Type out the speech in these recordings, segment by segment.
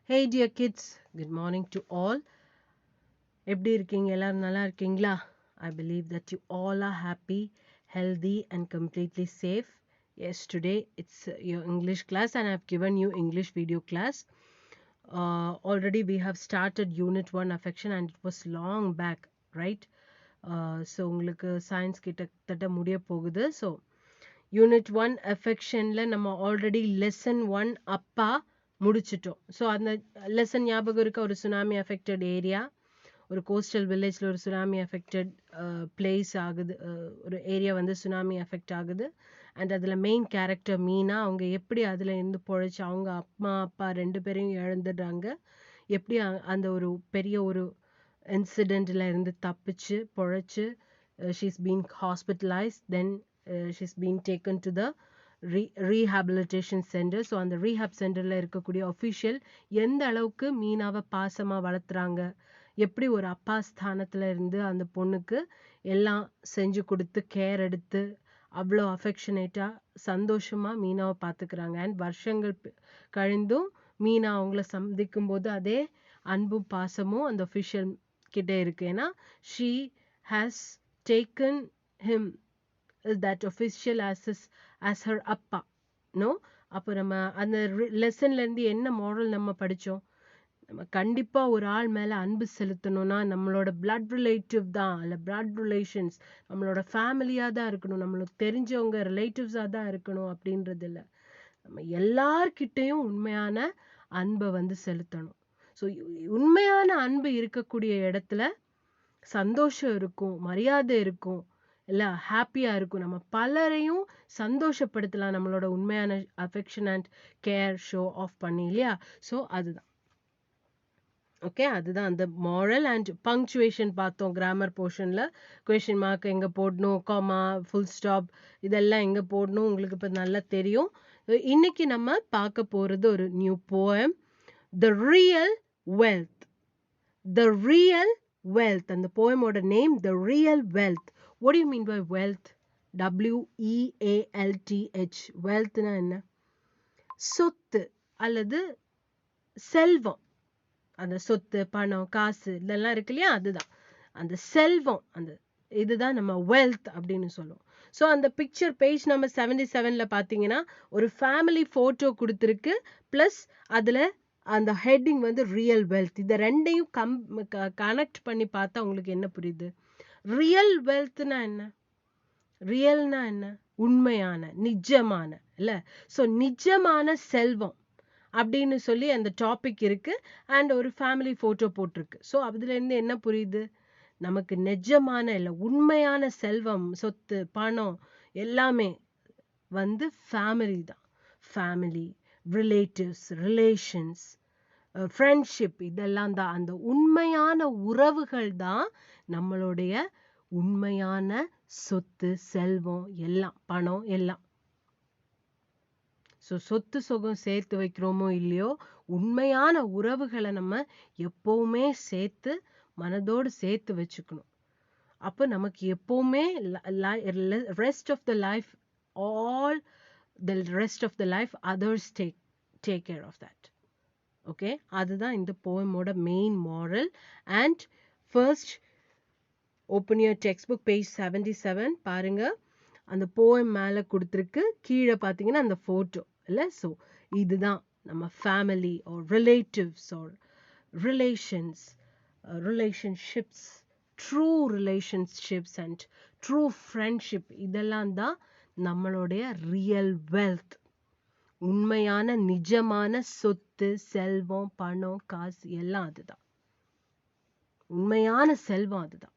Hey dear kids, good morning to all. எப்படி இருக்கீங்க? எல்லாரும் நல்லா இருக்கீங்களா? I believe that you all are happy, healthy and completely safe. Yes, today it's your English class and I've given you English video class. Already we have started unit 1 affection and it was long back, right? So உங்களுக்கு science கிட்டத்தட்ட முடிய போகுது. So unit 1 affectionல நம்ம already lesson 1 அப்பா முடிச்சிட்டோம். So அந்த lesson ஞாபகம் இருக்க ஒரு சுனாமி அஃபெக்டட் ஏரியா, ஒரு கோஸ்டல் வில்லேஜில் ஒரு சுனாமி அஃபெக்டட் பிளேஸ் ஆகுது, ஒரு ஏரியா வந்து சுனாமி அஃபெக்ட் ஆகுது. அண்ட் அதில் மெயின் கேரக்டர் மீனா, அவங்க எப்படி அதில் இருந்து பொழைச்சி அவங்க அம்மா அப்பா 2 பேரையும் இழந்துடுறாங்க, எப்படி அந்த ஒரு பெரிய ஒரு இன்சிடெண்ட்டில் இருந்து தப்பிச்சு பொழைச்சு she's been hospitalised, then she's been taken to the rehabilitation center. So அந்த ரீஹாப் சென்டரில் இருக்கக்கூடிய ஒஃபிஷியல் எந்த அளவுக்கு மீனாவை பாசமாக வளர்த்துறாங்க, எப்படி ஒரு அப்பா ஸ்தானத்தில் இருந்து அந்த பொண்ணுக்கு எல்லாம் செஞ்சு கொடுத்து கேர் எடுத்து அவ்வளோ அஃபெக்ஷனேட்டாக சந்தோஷமாக மீனாவை பார்த்துக்கிறாங்க. அண்ட் வருஷங்கள் கழிந்தும் மீனா அவங்கள சந்திக்கும் போது அதே அன்பும் பாசமும் அந்த ஒஃபிஷியல் கிட்டே இருக்கு. ஏன்னா she has taken him that official as her அப்பா. நோ, அப்போ நம்ம அந்த லெசன்ல இருந்து என்ன மாரல் நம்ம படிச்சோம்? நம்ம கண்டிப்பா ஒரு ஆள் மேல அன்பு செலுத்தணும்னா நம்மளோட பிளட் ரிலேட்டிவ் தான், இல்லை பிளட் ரிலேஷன்ஸ் நம்மளோட ஃபேமிலியா தான் இருக்கணும், நம்மளுக்கு தெரிஞ்சவங்க ரிலேட்டிவ்ஸா தான் இருக்கணும் அப்படின்றது இல்லை. நம்ம எல்லார்கிட்டையும் உண்மையான அன்பை வந்து செலுத்தணும். ஸோ உண்மையான அன்பு இருக்கக்கூடிய இடத்துல சந்தோஷம் இருக்கும், மரியாதை இருக்கும், இல்லை ஹாப்பியாக இருக்கும். நம்ம பலரையும் சந்தோஷப்படுத்தலாம் நம்மளோட உண்மையான affection and care show off பண்ணி, இல்லையா? ஸோ அதுதான் ஓகே, அதுதான் அந்த மாரல். அண்ட் பங்க்சுவேஷன் பார்த்தோம் கிராமர் போர்ஷனில். கொஷின் மார்க் எங்கே போடணும், காமா, ஃபுல் ஸ்டாப் இதெல்லாம் எங்கே போடணும் உங்களுக்கு இப்போ நல்லா தெரியும். இன்னைக்கு நம்ம பார்க்க போகிறது ஒரு new poem, the real wealth. The real wealth. அந்த போயமோட name the real wealth. What do you mean by wealth? WEALTH. வெல்த்னா என்ன? சொத்து அல்லது செல்வம். அந்த சொத்து, பணம், காசு இதெல்லாம் இருக்கு இல்லையா, அதுதான் அந்த செல்வம். அந்த இதுதான் நம்ம வெல்த் அப்படின்னு சொல்லுவோம். ஸோ அந்த பிக்சர் பேஜ் நம்பர் 77ல பார்த்தீங்கன்னா ஒரு ஃபேமிலி ஃபோட்டோ கொடுத்துருக்கு, ப்ளஸ் அதில் அந்த ஹெட்டிங் வந்து ரியல் வெல்த். இதை ரெண்டையும் கனெக்ட் பண்ணி பார்த்தா உங்களுக்கு என்ன புரியுது? ரியல் வெல்த்னா என்ன? ரியல்னா என்ன? உண்மையான, நிஜமான, இல்லை? ஸோ நிஜமான செல்வம் அப்படின்னு சொல்லி அந்த டாபிக் இருக்கு. அண்ட் ஒரு ஃபேமிலி ஃபோட்டோ போட்டிருக்கு. ஸோ அதுலேருந்து என்ன புரியுது? நமக்கு நிஜமான இல்லை உண்மையான செல்வம், சொத்து, பணம் எல்லாமே வந்து ஃபேமிலி தான். ஃபேமிலி, ரிலேட்டிவ்ஸ், ரிலேஷன்ஸ், ஃப்ரெண்ட்ஷிப் இதெல்லாம் தான். அந்த உண்மையான உறவுகள் தான் நம்மளுடைய உண்மையான சொத்து, செல்வம், எல்லாம் பணம் எல்லாம். ஸோ சொத்து சுகம் சேர்த்து வைக்கிறோமோ இல்லையோ, உண்மையான உறவுகளை நம்ம எப்பவுமே சேர்த்து மனதோடு சேர்த்து வச்சுக்கணும். அப்போ நமக்கு எப்பவுமே rest of the life, all the rest of the life others take care of that. Okay, அதுதான் இந்த போயமோட main moral. And first open your text book page 77 பாருங்க. அந்த போயம் மேலே கொடுத்துருக்கு, கீழே பார்த்தீங்கன்னா அந்த ஃபோட்டோ இல்லை? ஸோ இதுதான் நம்ம family or relatives or relations, relationships, true relationships and true friendship இதெல்லாம் தான் நம்மளுடைய ரியல் வெல்த். உண்மையான நிஜமான சொத்து, செல்வம், பணம், காசு எல்லாம் அதுதான் உண்மையான செல்வம், அதுதான்.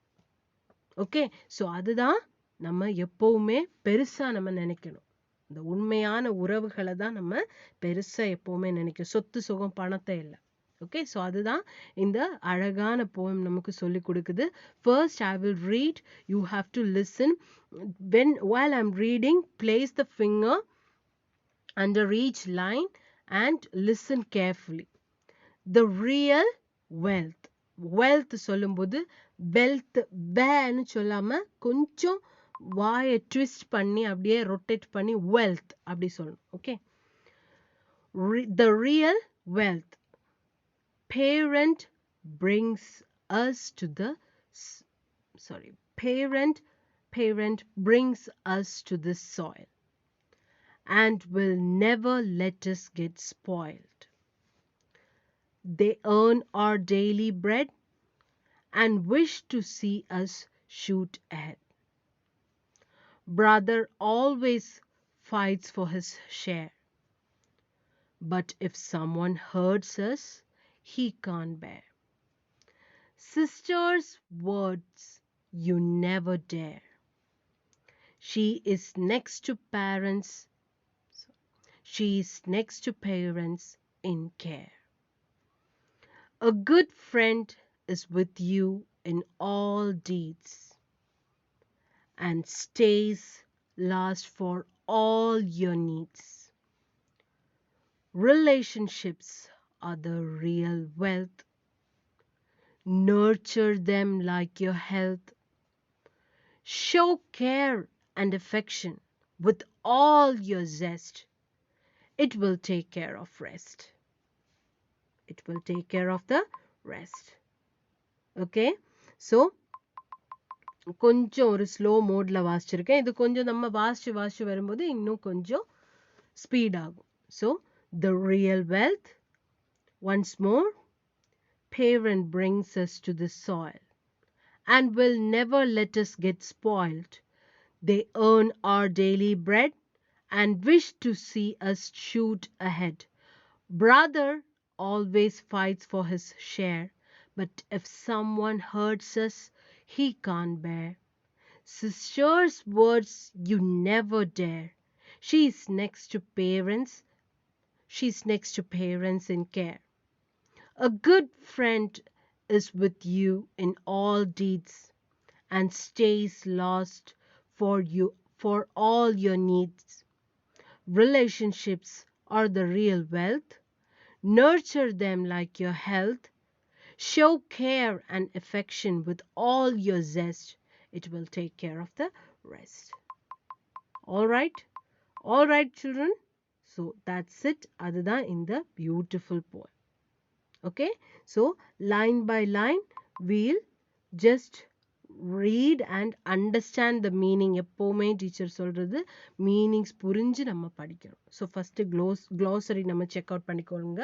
ஓகே, ஸோ அதுதான் நம்ம எப்பவுமே பெருசா நம்ம நினைக்கணும். இந்த உண்மையான உறவுகளை தான் நம்ம பெருசா எப்பவுமே நினைக்கணும், சொத்து சுகம் பணத்தை இல்லை. ஓகே, ஸோ அதுதான் இந்த அழகான போயம் நமக்கு சொல்லி கொடுக்குது. First I will read, you have to listen. while I'm reading, place the finger under each line and listen carefully. The real wealth. wealth சொல்லும்போது வெல்த் பேன்னு சொல்லாம கொஞ்சம் வாயை ட்விஸ்ட் பண்ணி அப்படியே ரொட்டேட் பண்ணி வெல்த் அப்படி சொல்லணும். Okay, the real wealth. Parent brings us to the parent brings us to the soil and will never let us get spoiled. They earn our daily bread and wish to see us shoot ahead. Brother always fights for his share, but if someone hurts us, he can't bear. Sister's words you never dare. She is next to parents. She is next to parents in care. A good friend is with you in all deeds and stays last for all your needs. Relationships are the real wealth. Nurture them like your health. Show care and affection with all your zest. It will take care of rest. It will take care of the rest. Okay? So, கொஞ்சம் ஒரு slow மோட்ல வாசிச்சிருக்கேன். இது கொஞ்சம் நம்ம வாசிச்சு வரும்போது இன்னும் கொஞ்சம் ஸ்பீட் ஆகும். So, the real wealth, once more, parent brings us to the soil and will never let us get spoiled. They earn our daily bread and wish to see us shoot ahead. Brother always fights for his share, but if someone hurts us, he can't bear. Sister's words you never dare. She's next to parents. She's next to parents in care. A good friend is with you in all deeds and stays lost for all your needs. Relationships are the real wealth. Nurture them like your health. Show care and affection with all your zest. It will take care of the rest. All right, children. So that's it. அதுதான் இந்த beautiful poem. Okay, so line by line we'll just read and understand the meaning. எப்போவுமே teacher சொல்றது meanings புரிஞ்சு நம்ம படிக்கணும். So first glossary நம்ம check out பண்ணிக்கோங்க.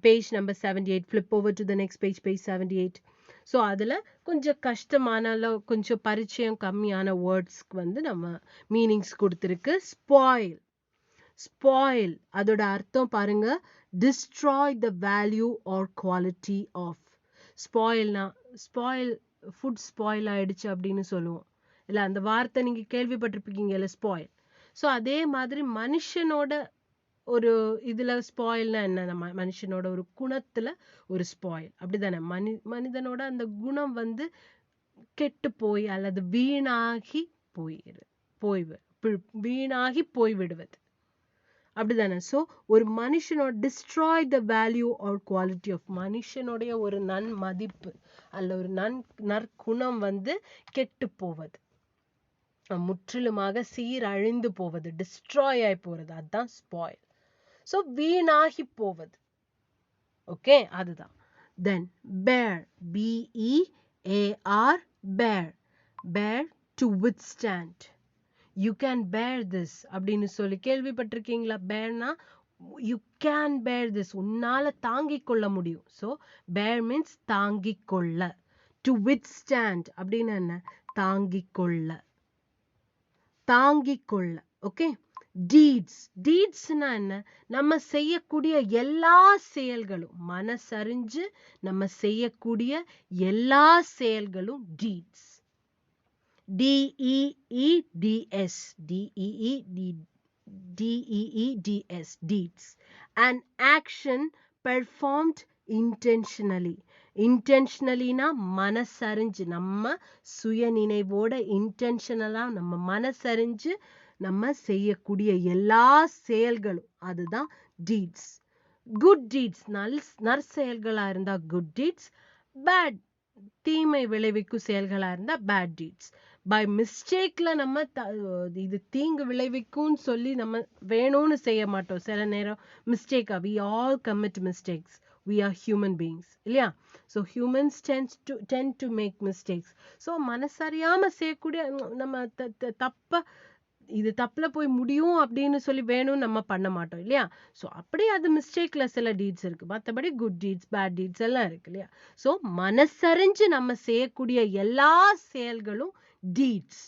Page number 78, flip over to the next page, page 78. So அதில் கொஞ்சம் கஷ்டமான கொஞ்சம் பரிச்சயம் கம்மியான வேர்ட்ஸ்க்கு வந்து நம்ம மீனிங்ஸ் கொடுத்துருக்கு. ஸ்பாயில் அதோட அர்த்தம் பாருங்க, destroy the value or quality of. Spoil food spoil ஆயிடுச்சு அப்படின்னு சொல்லுவோம் இல்லை, அந்த வார்த்தை நீங்க கேள்விப்பட்டிருப்பீங்க இல்லை, ஸ்பாயில். ஸோ அதே மாதிரி மனுஷனோட ஒரு இதுல ஸ்பாயில்னா என்ன, நம்ம மனுஷனோட ஒரு குணத்துல ஒரு ஸ்பாயில் அப்படிதானே. மனிதனோட அந்த குணம் வந்து கெட்டு போய் அல்லது வீணாகி போய்விடுவது அப்படிதானே. ஸோ ஒரு மனுஷனோட destroy the value or quality of, மனுஷனுடைய ஒரு நன்மதிப்பு அல்ல ஒரு நற்குணம் வந்து கெட்டு போவது, முற்றிலுமாக சீரழிந்து போவது, டிஸ்ட்ராய் ஆகி போறது, அதுதான் ஸ்பாயில். ஸோ வீணாகி போவது. ஓகே, அதுதான். தென் பேர், BEAR, பேர் டு வித்ஸ்டாண்ட். யூ கேன் பேர் திஸ் அப்படின்னு சொல்லி கேள்விப்பட்டிருக்கீங்களா? பேர்னா யூ கேன் பேர் திஸ், உன்னால தாங்கிக் கொள்ள முடியும். ஸோ பேர் மீன்ஸ் தாங்கிக் கொள்ள. டு வித்ஸ்டாண்ட் அப்படின்னு என்ன, தாங்கிக் கொள்ள. ஓகே. டீட்ஸ்னா என்ன, நம்ம செய்யக்கூடிய எல்லா செயல்களும், மனசறிஞ்சு நம்ம செய்யக்கூடிய எல்லா செயல்களும் deeds. DEEDS, deeds. An action performed intentionally. இன்டென்ஷனலினா மனசறிஞ்சு, நம்ம சுய நினைவோட இன்டென்ஷனலா நம்ம மனசறிஞ்சு நம்ம செய்யக்கூடிய எல்லா செயல்களும், அதுதான் டீட்ஸ். குட் டீட்ஸ், நற்செயல்களா இருந்தா குட் டீட்ஸ். பேட், தீமை விளைவிக்கும் செயல்களா இருந்தா பேட் டீட்ஸ். பை மிஸ்டேக்ல நம்ம இது தீங்கு விளைவிக்கும்னு சொல்லி நம்ம வேணும்னு செய்ய மாட்டோம். சில நேரம் மிஸ்டேக்கா, we all commit mistakes. we are human beings இல்லையா? So humans tend to make mistakes. So மனசறியாம செய்யக்கூடிய நம்ம தப்ப இது தப்புல போய் முடியும் அப்படின்னு சொல்லி வேணும் நம்ம பண்ண மாட்டோம் இல்லையா? ஸோ அப்படியே அது மிஸ்டேக்ல சில டீட்ஸ் இருக்கு, மற்றபடி குட் டீட்ஸ் பேட் டீட்ஸ் எல்லாம் இருக்கு இல்லையா? ஸோ மனசறிஞ்சு நம்ம செய்யக்கூடிய எல்லா செயல்களும் டீட்ஸ்.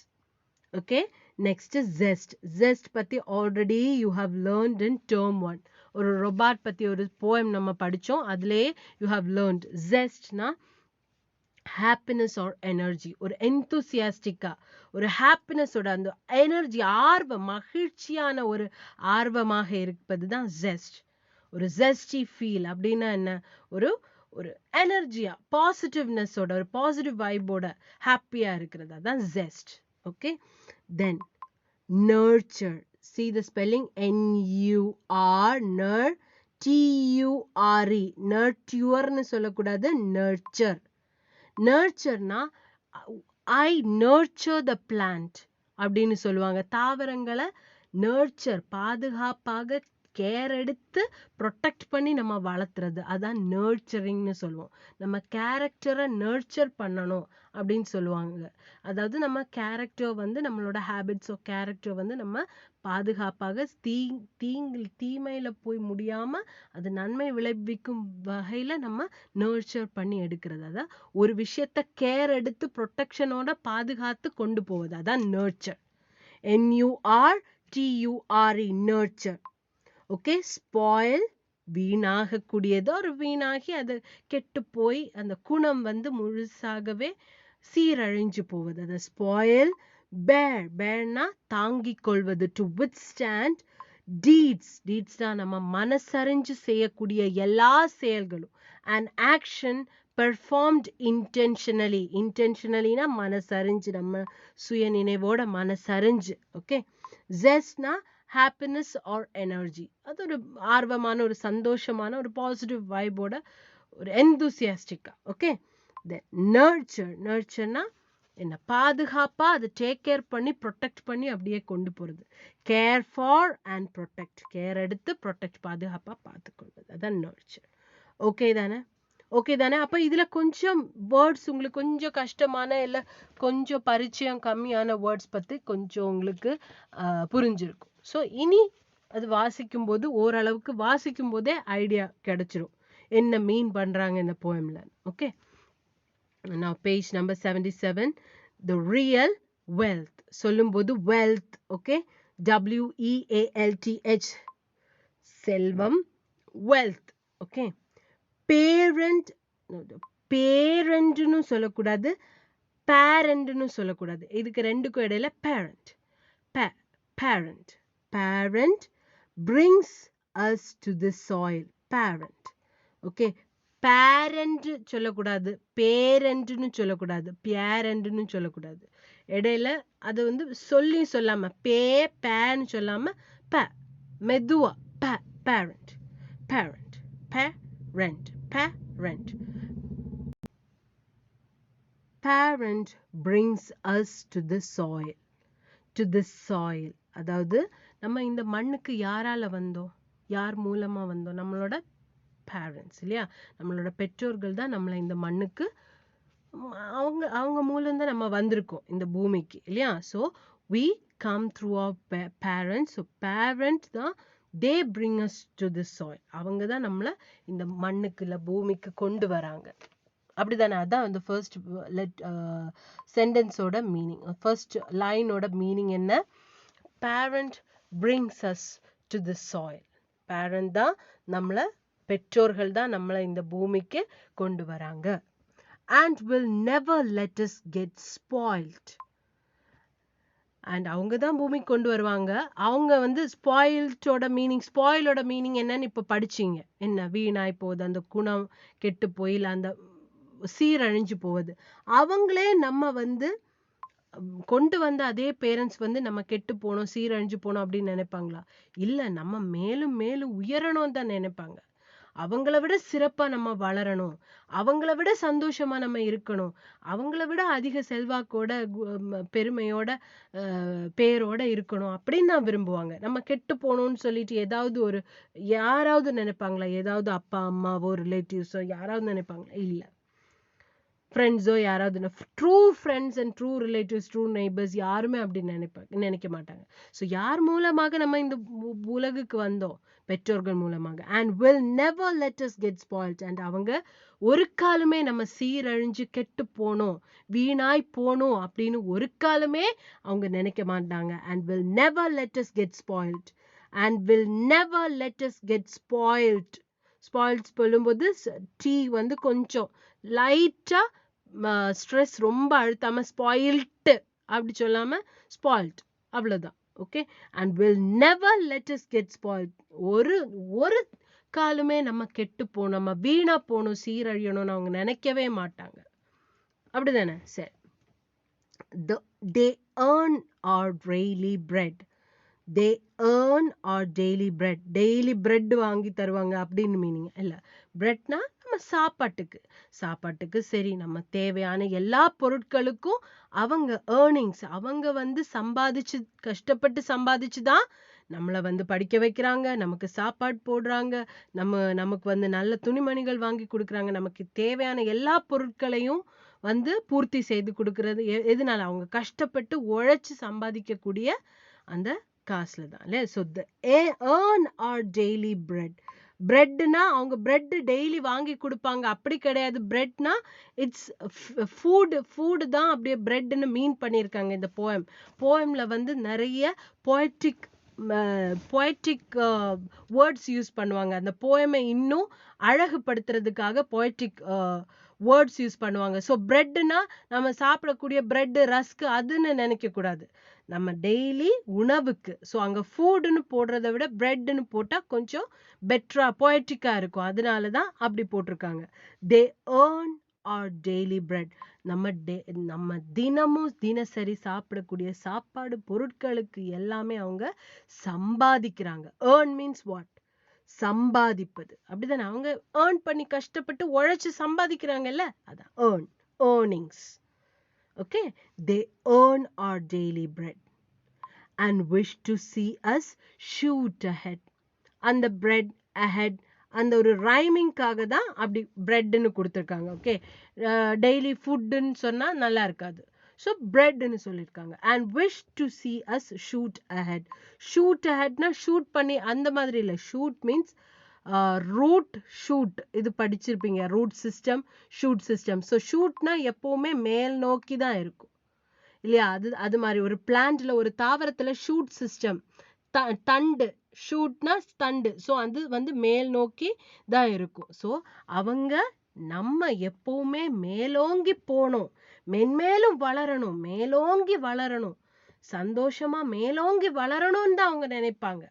ஓகே, நெக்ஸ்ட் ஜெஸ்ட் பத்தி already you have learnt in term 1. ஒரு ரொபாட் பத்தி ஒரு போயம் நம்ம படிச்சோம், அதுலயே யூ ஹவ் லேர்ன்ட் ஜெஸ்ட்னா ஹாப்பினஸ் ஆர் எனர்ஜி. ஒரு எந்தூசியாஸ்டிக்கா, ஒரு ஹாப்பினஸோட அந்த எனர்ஜி, ஆர்வம், மகிழ்ச்சியான ஒரு ஆர்வமாக இருப்பது தான் ஜெஸ்ட். ஒரு ஜெஸ்டி ஃபீல் அப்படின்னா என்ன? ஒரு ஒரு எனர்ஜியா, பாசிட்டிவ்னஸோட, ஒரு பாசிட்டிவ் வைபோட ஹாப்பியா இருக்கிறதா தான் zest. Okay, then nurture. See the spelling N-U-R, T-U-R-E. நர்ட்யூர்னு சொல்லக்கூடாது, நர்ச்சர். நர்ச்சர்னா ஐ நர்ச்சர் த பிளான்ட் அப்படின்னு சொல்லுவாங்க. தாவரங்களை நர்ச்சர், பாதுகாப்பாக கேர் எடுத்து ப்ரொடெக்ட் பண்ணி நம்ம வளர்த்துறது, அதான் நர்ச்சரிங்னு சொல்லுவோம். நம்ம கேரக்டரை நர்ச்சர் பண்ணணும் அப்படின்னு சொல்லுவாங்க. அதாவது நம்ம கேரக்டர் வந்து நம்மளோட ஹேபிட்ஸோ கேரக்டர் வந்து நம்ம பாதுகாப்பாக தீமையில போய் முடியாம அது நன்மை விளைவிக்கும் வகையில நம்ம நர்ச்சர் பண்ணி எடுக்கிறது. அதான் ஒரு விஷயத்த கேர் எடுத்து ப்ரொடெக்ஷனோட பாதுகாத்து கொண்டு போவது, அதான் nurture. N-U-R-T-U-R-E, nurture. Okay, spoil வீணாகக்கூடியது, ஒரு வீணாகி அது கெட்டு போய் அந்த குணம் வந்து முழுசாகவே சீரழிஞ்சு போவது, அது ஸ்பாயில். பேர்னா தாங்கிக் கொள்வது, டு withstand. டீட்ஸ் தான் நம்ம மனசறிஞ்சு செய்யக்கூடிய எல்லா செயல்களும். an action performed intentionally. இன்டென்ஷனலினா மனசறிஞ்சு, நம்ம சுய நினைவோட மனசறிஞ்சு. ஓகே, ஜெஸ்ட்னா ஹாப்பினஸ் ஆர் எனர்ஜி, அது ஒரு ஆர்வமான, ஒரு சந்தோஷமான, ஒரு பாசிட்டிவ் வைபோட, ஒரு எந்தூசியாஸ்டிக்கா. ஓகே, நர்ச்சர்னா என்ன? பாதுகாப்பா அதை டேக் கேர் பண்ணி ப்ரொடெக்ட் பண்ணி அப்படியே கொண்டு போறது. Care for and protect, care எடுத்து ப்ரொடெக்ட், பாதுகாப்பா பார்த்துக்கொள்வது, அதான் நர்ச்சர். ஓகே தானே? ஓகே தானே? அப்போ இதுல கொஞ்சம் வேர்ட்ஸ் உங்களுக்கு கொஞ்சம் கஷ்டமான, இல்லை கொஞ்சம் பரிச்சயம் கம்மியான வேர்ட்ஸ் பத்தி கொஞ்சம் உங்களுக்கு புரிஞ்சிருக்கும். ஸோ இனி அது வாசிக்கும் போது ஓரளவுக்கு வாசிக்கும் போதே ஐடியா கிடைச்சிரும் என்ன மீன் பண்றாங்க இந்த போயம்ல. Okay, now page number 77, the real wealth. சொல்லும்போது wealth, okay, W-E-A-L-T-H, செல்வம், wealth. okay, பேரண்ட்னு சொல்லக்கூடாது, பேரண்ட்னு சொல்லக்கூடாது, இதுக்கு ரெண்டுக்கும் இடையில parent brings us to the soil, parent. okay, parent சொல்லக்கூடாது, பேரண்ட்னு சொல்லக்கூடாது, பேரண்ட்னு சொல்லக்கூடாது, இடையில அது வந்து சொல்லி சொல்லாம பேன்னு சொல்லாம மெதுவா parent. Parent brings us to the soil. அதாவது நம்ம இந்த மண்ணுக்கு யாரால வந்தோம், யார் மூலமா வந்தோம்? நம்மளோட பேரண்ட்ஸ் இல்லையா? நம்மளோட பெற்றோர்கள் தான் நம்மளை இந்த மண்ணுக்கு, அவங்க மூலம் தான் நம்ம வந்திருக்கோம் இந்த பூமிக்கு இல்லையா? So we come through our parents. So parent தான், they bring us to the soil. அவங்க தான் நம்மளை இந்த மண்ணுக்கு இல்லை பூமிக்கு கொண்டு வராங்க, அப்படிதானே? அதான் அந்த ஃபர்ஸ்ட் சென்டென்ஸோட மீனிங், ஃபர்ஸ்ட் லைனோட மீனிங் என்ன? parent brings us to the soil. parent தான் நம்மளை, பெற்றோர்கள் தான் நம்மளை இந்த பூமிக்கு கொண்டு வராங்க. and will never let us get spoiled. and அவங்க தான் பூமிக்கு கொண்டு வருவாங்க. அவங்க வந்து ஸ்பாயில்டோட மீனிங் என்னன்னு இப்ப படிச்சீங்க. என்ன? வீணாய் போகுது, அந்த குணம் கெட்டு போய் அந்த சீரழிஞ்சு போவது. அவங்களே நம்ம வந்து கொண்டு வந்த அதே பேரண்ட்ஸ் வந்து நம்ம கெட்டு போனோம், சீரழிஞ்சு போனோம் அப்படின்னு நினைப்பாங்களா? இல்ல, நம்ம மேலும் மேலும் உயரணும் தான் நினைப்பாங்க. அவங்கள விட சிறப்பா நம்ம வளரணும், அவங்கள விட சந்தோஷமா நம்ம இருக்கணும், அவங்கள விட அதிக செல்வாக்கோட பெருமையோட பேரோட இருக்கணும் அப்படின்னு தான் விரும்புவாங்க. நம்ம கெட்டு போகணும்னு சொல்லிட்டு யாராவது நினைப்பாங்களா? ஏதாவது அப்பா அம்மாவோ ரிலேட்டிவ்ஸோ யாராவது நினைப்பாங்களா? இல்ல. ஃப்ரெண்ட்ஸோ யாராவது true friends and true relatives, true neighbours யாருமே அப்படி நினைக்க மாட்டாங்க. ஸோ யார் மூலமாக நம்ம இந்த உலகுக்கு வந்தோம்? பெற்றோர்கள் மூலமாக. And will never let us get spoilt. And அவங்க ஒரு காலமே நம்ம சீரழிஞ்சு கெட்டு போனோம், வீணாய் போனோம் அப்படின்னு ஒரு காலமே அவங்க நினைக்க மாட்டாங்க. And will never let us get spoilt. And will never let us get spoilt. Spoilt சொல்லும்போது டி வந்து கொஞ்சம் லைட்டா ஸ்ட்ரெஸ் ரொம்ப அழுத்தாம ஸ்பாயில்ட் அப்படி சொல்லாம ஸ்பாயில்ட், அவ்வளவுதான். Okay. And will never let us get spoilt. ஒரு காலமே நம்ம கெட்டு போனோம், நம்ம வீணா போகணும், சீரழியணும்னு அவங்க நினைக்கவே மாட்டாங்க. அப்படிதானே? சரி. They earn our daily bread. They earn our daily bread. Daily bread வாங்கி தருவாங்க அப்படின்னு மீனிங் இல்ல. பிரெட்னா நம்ம சாப்பாட்டுக்கு சரி, நம்ம தேவையான எல்லா பொருட்களுக்கும் அவங்க ஏர்னிங்ஸ், அவங்க வந்து கஷ்டப்பட்டு சம்பாதிச்சு தான் நம்மளை வந்து படிக்க வைக்கிறாங்க, நமக்கு சாப்பாடு போடுறாங்க, நமக்கு வந்து நல்ல துணிமணிகள் வாங்கி கொடுக்குறாங்க, நமக்கு தேவையான எல்லா பொருட்களையும் வந்து பூர்த்தி செய்து கொடுக்கறது எதனால? அவங்க கஷ்டப்பட்டு உழைச்சு சம்பாதிக்கக்கூடிய அந்த காசுல தான் இல்ல. So earn our daily bread. பிரெட்னா அவங்க பிரெட் டெய்லி வாங்கி கொடுப்பாங்க அப்படி கிடையாது. பிரெட்னா இட்ஸ் ஃபுட் தான் அப்படியே பிரெட்னு மீன் பண்ணியிருக்காங்க இந்த போயம்ல வந்து நிறைய பொயட்டிக் வேர்ட்ஸ் யூஸ் பண்ணுவாங்க. அந்த போயமை இன்னும் அழகுபடுத்துறதுக்காக பொயட்டிக் வேர்ட்ஸ் யூஸ் பண்ணுவாங்க. ஸோ பிரெட்னா நம்ம சாப்பிடக்கூடிய பிரெட் ரஸ்க் அதுன்னு நினைக்க கூடாது, நம்ம டெய்லி உணவுக்கு. ஸோ அங்கே ஃபுட்னு போடுறத விட பிரெட்னு போட்டால் கொஞ்சம் பெட்டரா பொயட்டிக்கா இருக்கும், அதனால தான் அப்படி போட்டிருக்காங்க. They earn our daily bread. நம்ம தினசரி சாப்பிடக்கூடிய சாப்பாடு பொருட்களுக்கு எல்லாமே அவங்க சம்பாதிக்கிறாங்க. Earn means what? சம்பாதிப்பது, அப்படிதானே? அவங்க ஏர்ன் பண்ணி கஷ்டப்பட்டு உழைச்சு சம்பாதிக்கிறாங்கல்ல, அதான் earnings. Okay, they earn our daily bread and wish to see us shoot ahead. அந்த bread ahead அந்த ஒரு ரைமிங்காக தான் அப்படி பிரெட்னு கொடுத்துருக்காங்க. ஓகே, டெய்லி ஃபுட்டுன்னு சொன்னா நல்லா இருக்காது, ஸோ பிரெட்னு சொல்லியிருக்காங்க. And wish to see us shoot ahead. Shoot அஹெட்னா ஷூட் பண்ணி அந்த மாதிரி இல்லை. ஷூட் மீன்ஸ் ரூட் ஷூட், இது படிச்சிருப்பீங்க, root system, shoot system. So ஷூட்னா எப்பவுமே மேல் நோக்கி தான் இருக்கும் இல்லையா? அது மாதிரி ஒரு பிளான்ட்ல, ஒரு தாவரத்துல ஷூட் சிஸ்டம், தண்டு, ஷூட்னா தண்டு, ஸோ அது வந்து மேல் நோக்கி தான் இருக்கும். ஸோ அவங்க நம்ம எப்பவுமே மேலோங்கி போகணும், மென்மேலும் வளரணும், மேலோங்கி வளரணும், சந்தோஷமா மேலோங்கி வளரணும்னு தான் அவங்க நினைப்பாங்க.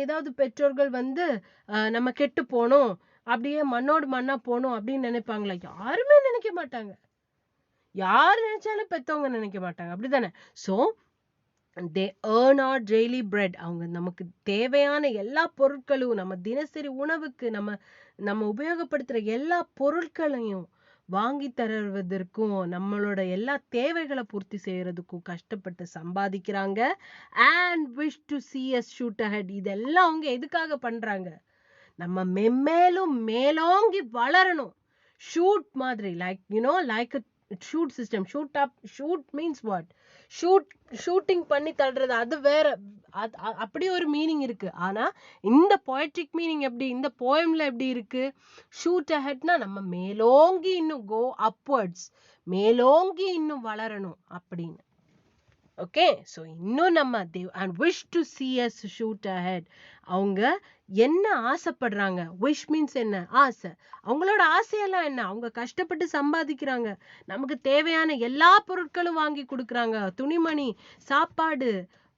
ஏதாவது பெற்றோர்கள் வந்து நம்ம கெட்டு போனோம், அப்படியே மண்ணோடு மண்ணா போனோம் அப்படின்னு நினைப்பாங்களா? யாருமே நினைக்க மாட்டாங்க. யார் நினைச்சாலும் பெத்தவங்க நினைக்க மாட்டாங்க, அப்படிதானே? So they earn our daily bread. அவங்க நமக்கு தேவையான எல்லா பொருட்களும், நம்ம தினசரி உணவுக்கு நம்ம உபயோகப்படுத்துற எல்லா பொருட்களையும் வாங்கி தருவதற்கும், நம்மளோட எல்லா தேவைகளை பூர்த்தி செய்யறதுக்கும் கஷ்டப்பட்டு சம்பாதிக்கிறாங்க. And wish to see us shoot ahead. இதெல்லாம் அவங்க எதுக்காக பண்றாங்க? நம்ம மென்மேலும் மேலோங்கி வளரணும். ஷூட் மாதிரி, like shoot system. Shoot means what? Shooting பண்ணி தள்ளுறது, அது வேற, அப்படி ஒரு மீனிங் இருக்கு. ஆனா இந்த பொயட்ரிக் மீனிங் எப்படி, இந்த போயம்ல எப்படி இருக்கு? ஷூட் அஹெட்னா நம்ம மேலோங்கி இன்னும் கோ அப்வர்ட்ஸ், மேலோங்கி இன்னும் வளரணும் அப்படின்னு. ஓகே, ஸோ இன்னும் நம்ம and wish to see us shoot ahead. அவங்க என்ன ஆசைப்படுறாங்க? விஷ் மீன்ஸ் என்ன? ஆசை. அவங்களோட ஆசையெல்லாம் என்ன? அவங்க கஷ்டப்பட்டு சம்பாதிக்கிறாங்க, நமக்கு தேவையான எல்லா பொருட்களும் வாங்கி கொடுக்குறாங்க, துணிமணி, சாப்பாடு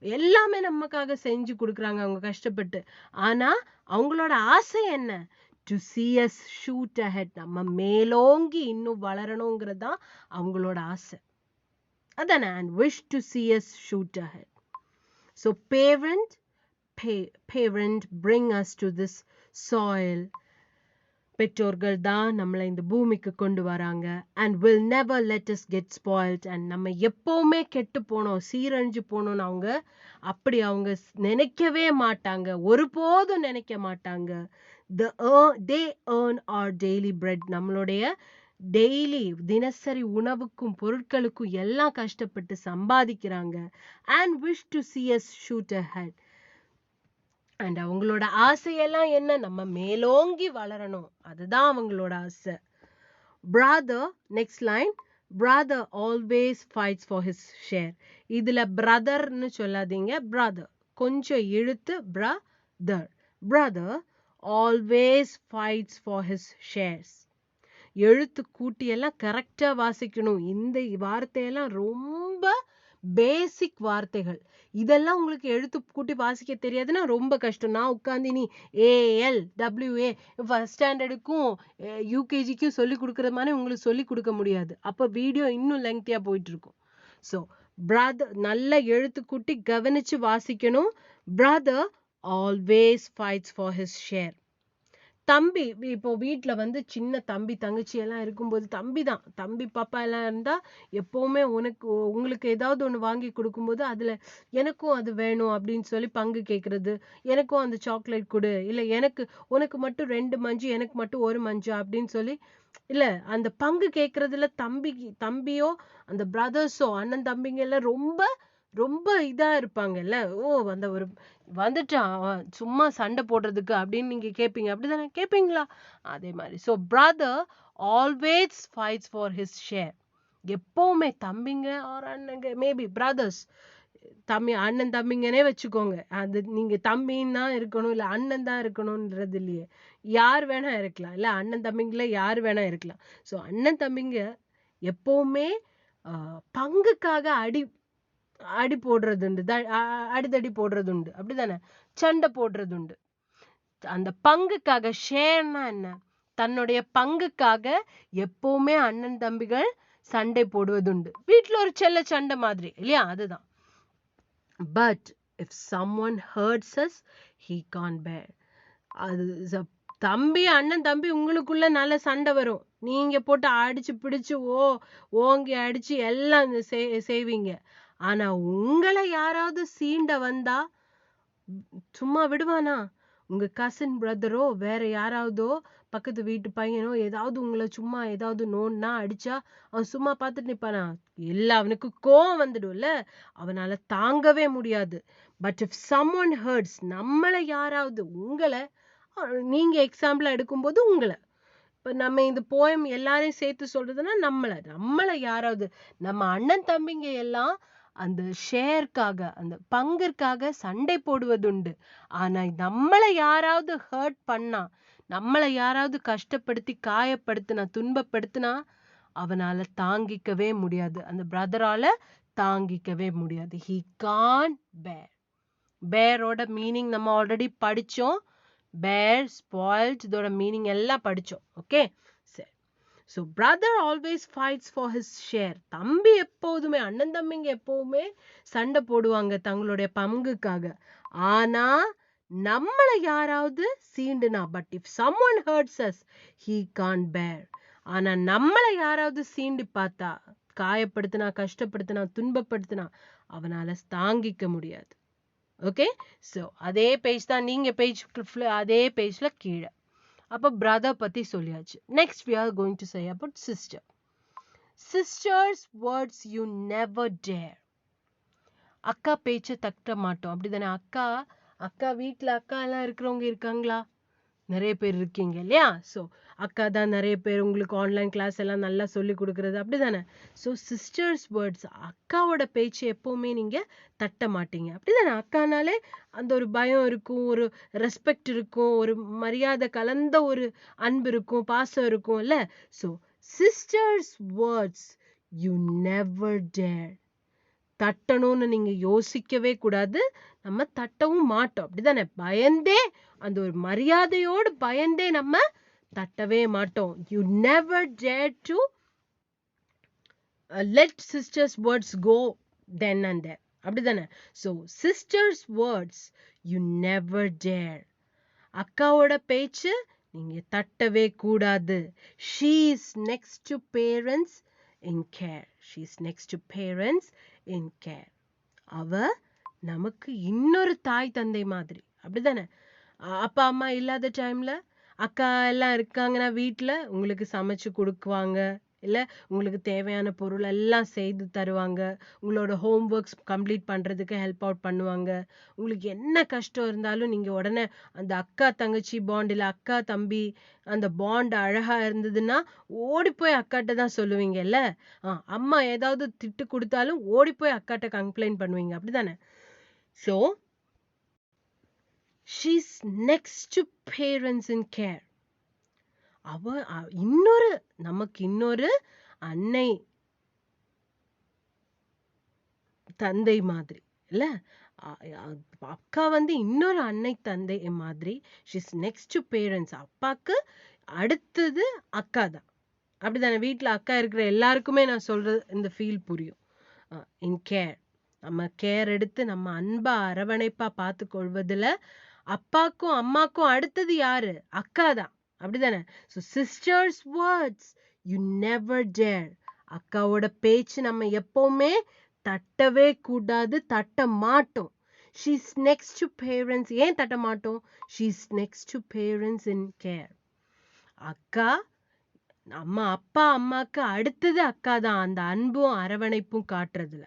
எல்லாமே நமக்காக செஞ்சு கொடுக்குறாங்க அவங்க கஷ்டப்பட்டு. ஆனா அவங்களோட ஆசை என்ன? to see us shoot ahead. நம்ம மேலோங்கி இன்னும் வளரணுங்கிறது தான் அவங்களோட ஆசை, அதானே? and wish to see us shoot ahead. So parent bring us to this soil. பெற்றோர்கள் தான் நம்மளை இந்த பூமிக்கு கொண்டு வராங்க and will never let us get spoiled. and நம்ம எப்பவுமே கெட்டு போனோம் சீரழிஞ்சு போனோம்னு அவங்க நினைக்கவே மாட்டாங்க, ஒருபோதும் நினைக்க மாட்டாங்க. they earn our daily bread. நம்மளுடைய டெய்லி தினசரி உணவுக்கும் பொருட்களுக்கும் எல்லாம் கஷ்டப்பட்டு சம்பாதிக்கிறாங்க. and wish to see us shoot ahead. And அவங்களோட ஆசையெல்லாம் என்ன, நம்ம மேலோங்கி வளரணும், அதுதான் அவங்களோட ஆசை. Brother, next line, brother always fights for his share. இதுல பிரதர்னு சொல்லாதீங்க, பிரதர் கொஞ்சம் இழுத்து brother. Brother always fights for his shares. எழுத்து கூட்டியெல்லாம் கரெக்டா வாசிக்கணும். இந்த வார்த்தையெல்லாம் ரொம்ப பேசிக் வார்த்தைகள். இதெல்லாம் உங்களுக்கு எழுத்து கூட்டி வாசிக்க தெரியாதுன்னா ரொம்ப கஷ்டம். நான் உட்காந்து நீ ALWA ஃபர்ஸ்ட் ஸ்டாண்டர்டுக்கும் யூகேஜிக்கும் சொல்லி கொடுக்குற மாதிரி உங்களுக்கு சொல்லி கொடுக்க முடியாது. அப்போ வீடியோ இன்னும் லெங்க்தியா போயிட்டு இருக்கும். ஸோ பிரதர் நல்ல எழுத்து கூட்டி கவனிச்சு வாசிக்கணும். Brother always fights for his share. தம்பி, இப்போ வீட்டில் சின்ன தம்பி தங்கச்சி எல்லாம் இருக்கும்போது தம்பி பாப்பா எல்லாம் இருந்தா எப்பவுமே உங்களுக்கு ஏதாவது ஒன்று வாங்கி கொடுக்கும்போது அதுல எனக்கும் அது வேணும் அப்படின்னு சொல்லி பங்கு கேட்கறது, எனக்கும் அந்த சாக்லேட் கொடு, இல்லை உனக்கு மட்டும் 2 மஞ்சு எனக்கு மட்டும் 1 மஞ்சு அப்படின்னு சொல்லி இல்ல அந்த பங்கு கேட்கறதுல தம்பியோ அந்த பிரதர்ஸோ அண்ணன் தம்பிங்க எல்லாம் ரொம்ப ரொம்ப இதா இருப்பாங்கல்ல. அந்த ஒரு வந்துட்டான் சும்மா சண்டை போடுறதுக்கு அப்படின்னு நீங்க கேட்பீங்க, அப்படிதானே கேட்பீங்களா? அதே மாதிரி so brother always fights for his share. எப்பவுமே தம்பிங்க ஆர் அண்ணங்க, மேபி பிரதர்ஸ், அண்ணன் தம்பிங்கனே வச்சுக்கோங்க. அது நீங்க தம்பின்னு தான் இருக்கணும் இல்ல அண்ணன் தான் இருக்கணும்ன்றது இல்லையே, யார் வேணா இருக்கலாம், இல்ல அண்ணன் தம்பிங்கள யார் வேணா இருக்கலாம். ஸோ அண்ணன் தம்பிங்க எப்பவுமே பங்குக்காக அடி போடுறது உண்டு, அடிதடி போடுறது உண்டு, அப்படிதானே சண்டை போடுறது உண்டு. அந்த பங்குக்காக, ஷேர்னா என்ன, தன்னுடைய பங்குக்காக எப்பவுமே அண்ணன் தம்பிகள் சண்டை போடுவதுண்டு. வீட்டுல ஒரு செல்ல சண்டை மாதிரி இல்லையா, அதுதான். But if someone hurts us he can't bear. அது தம்பி அண்ணன் தம்பி உங்களுக்குள்ள நல்ல சண்டை வரும், நீங்க போட்டு அடிச்சு பிடிச்சு ஓங்கி அடிச்சு எல்லாம் செய்வீங்க. ஆனா உங்களை யாராவது சீண்ட வந்தா சும்மா விடுவானா? உங்க கசின் பிரதரோ வேற யாராவதோ பக்கத்து வீட்டு பையனோ ஏதாவது உங்களை சும்மா ஏதாவது நோன்னா அடிச்சா அவன் சும்மா பார்த்துட்டு நிப்பானா? அவனுக்கு கோவம் வந்துடும்ல, அவனால தாங்கவே முடியாது. பட் இஃப் someone hurts, நம்மளை யாராவது, உங்களை நீங்க எக்ஸாம்பிளா எடுக்கும்போது உங்களை, இப்ப நம்ம இந்த போயம் எல்லாரையும் சேர்த்து சொல்றதுன்னா நம்மளை யாராவது, நம்ம அண்ணன் தம்பிங்க எல்லாம் அந்த ஷேர்க்காக அந்த பங்கிற்காக சண்டை போடுவதுண்டு. ஆனா நம்மளை யாராவது ஹர்ட் பண்ணா, நம்மளை யாராவது கஷ்டப்படுத்தி காயப்படுத்தினா துன்பப்படுத்தினா அவனால தாங்கிக்கவே முடியாது, அந்த பிரதரால தாங்கிக்கவே முடியாது. he can't bear. பேரோட மீனிங் நம்ம ஆல்ரெடி படிச்சோம். bear, spoiled, இதோட மீனிங் எல்லாம் படிச்சோம். ஓகே, சரி. So brother always fights for his share. தம்பி எப்போதுமே, அண்ணன் தம்பிங்க எப்பவுமே சண்டை போடுவாங்க தங்களுடைய பங்குக்காக. ஆனா நம்மளை யாராவது சீண்டுனா, but if someone hurts us he can't bear. ஆனா நம்மளை யாராவது சீண்டி பார்த்தா, காயப்படுத்தினா, கஷ்டப்படுத்தினா, துன்பப்படுத்தினா அவனால தாங்கிக்க முடியாது. ஓகே, ஸோ அதே பேஜ் தான், நீங்க அதே பேஜ்ல கீழே. அப்ப பிரதர் பத்தி சொல்லியாச்சு. Next we are going to say about sister. Sister's words you never dare. அக்கா பேச்ச தட்ட மாட்டோம், அப்படிதானே? அக்கா வீட்டுல அக்கா எல்லாம் இருக்கிறவங்க இருக்காங்களா? நிறைய பேர் இருக்கீங்க இல்லையா? ஸோ அக்கா தான் நிறைய பேர் உங்களுக்கு ஆன்லைன் கிளாஸ் எல்லாம் நல்லா சொல்லி கொடுக்கறது, அப்படிதானே? ஸோ சிஸ்டர்ஸ் வேர்ட்ஸ், அக்காவோட பேச்சு எப்பவுமே நீங்க தட்ட மாட்டீங்க, அப்படிதானே? அக்கானாலே அந்த ஒரு பயம் இருக்கும், ஒரு ரெஸ்பெக்ட் இருக்கும், ஒரு மரியாதை கலந்த ஒரு அன்பு இருக்கும், பாசம் இருக்கும் இல்ல? So sisters words you never dare. தட்டணும்னு நீங்க யோசிக்கவே கூடாது, நம்ம தட்டவும் மாட்டோம், அப்படிதானே? பயந்தே, அந்த ஒரு மரியாதையோடு பயந்தே நம்ம தட்டவே மாட்டோம். You never dare to let sisters words go then and there, அப்படிதானே? So sisters words you never dare. அக்காவோட பேச்சு நீங்க தட்டவே கூடாது. She is next to parents in care. She is next to parents in care. அவ நமக்கு இன்னொரு தாய் தந்தை மாதிரி. அப்படிதானே? அப்பா அம்மா இல்லாத டைம்ல அக்கா எல்லாம் இருக்காங்கன்னா வீட்ல உங்களுக்கு சமைச்சு கொடுக்குவாங்க. இல்ல உங்களுக்கு தேவையான பொருள் எல்லாம் செய்து தருவாங்க. உங்களோட ஹோம் ஒர்க்ஸ் கம்ப்ளீட் பண்றதுக்கு ஹெல்ப் அவுட் பண்ணுவாங்க. உங்களுக்கு என்ன கஷ்டம் இருந்தாலும் நீங்க உடனே அந்த அக்கா தங்கச்சி பாண்ட் இல்ல அக்கா தம்பி அந்த பாண்ட் அழகா இருந்ததுன்னா ஓடி போய் அக்காட்ட தான் சொல்லுவீங்கல்ல. அம்மா ஏதாவது திட்டு கொடுத்தாலும் ஓடி போய் அக்காட்ட கம்ப்ளைண்ட் பண்ணுவீங்க. அப்படிதானே? So she's next to parents in care. அவ நமக்கு இன்னொரு அன்னை தந்தை மாதிரி இல்ல. அக்கா இன்னொரு அன்னை தந்தை மாதிரி. she's next to parents. அப்பாக்கு அடுத்தது அக்கா தான். அப்படிதானே? வீட்டுல அக்கா இருக்கிற எல்லாருக்குமே நான் சொல்றது இந்த ஃபீல் புரியும். In care. நம்ம கேர் எடுத்து நம்ம அன்பா அரவணைப்பா பார்த்து கொள்வதுல அப்பாக்கும் அம்மாக்கும் அடுத்தது யாரு? அக்கா தான். அப்படிதானே? So sisters words you never dare. அக்காவோட பேச்சு நம்ம எப்பவுமே தட்டவே கூடாது, தட்ட மாட்டோம். She's next to parents. ஏன் தட்ட மாட்டோம்? She's next to parents in care. அக்கா அப்பா அம்மாக்கு அடுத்தது அக்கா தான் அந்த அன்பும் அரவணைப்பும் காட்டுறதுல.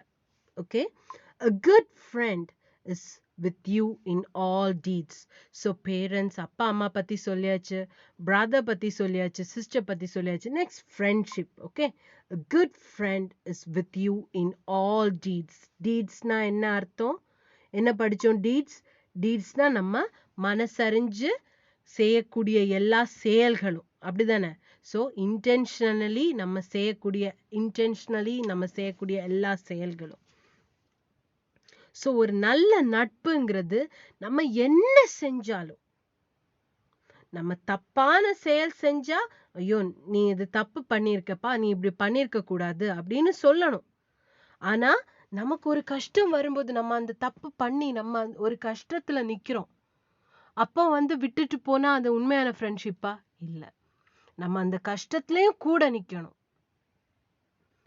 Okay? A good friend is with you in all deeds. So parents, அப்பா அம்மா பத்தி சொல்லியாச்சு, brother பத்தி சொல்லியாச்சு, sister பத்தி சொல்லியாச்சு. Next, friendship. Okay? A good friend is with you in all deeds. Deedsனா என்ன அர்த்தம்? என்ன படிச்சோம்? deedsனா நம்ம மனசறிஞ்சு செய்யக்கூடிய எல்லா செயல்களும். அப்படிதானே? So intentionally நம்ம செய்யக்கூடிய எல்லா செயல்களும். ஸோ ஒரு நல்ல நட்புங்கிறது நம்ம என்ன செஞ்சாலும், நம்ம தப்பான செயல் செஞ்சா ஐயோ நீ இது தப்பு பண்ணியிருக்கப்பா, நீ இப்படி பண்ணியிருக்க கூடாது அப்படின்னு சொல்லணும். ஆனா நமக்கு ஒரு கஷ்டம் வரும்போது நம்ம அந்த தப்பு பண்ணி நம்ம ஒரு கஷ்டத்துல நிக்கிறோம். அப்போ விட்டுட்டு போனா அது உண்மையான ஃப்ரெண்ட்ஷிப்பா? இல்ல. நம்ம அந்த கஷ்டத்துலயும் கூட நிக்கணும்.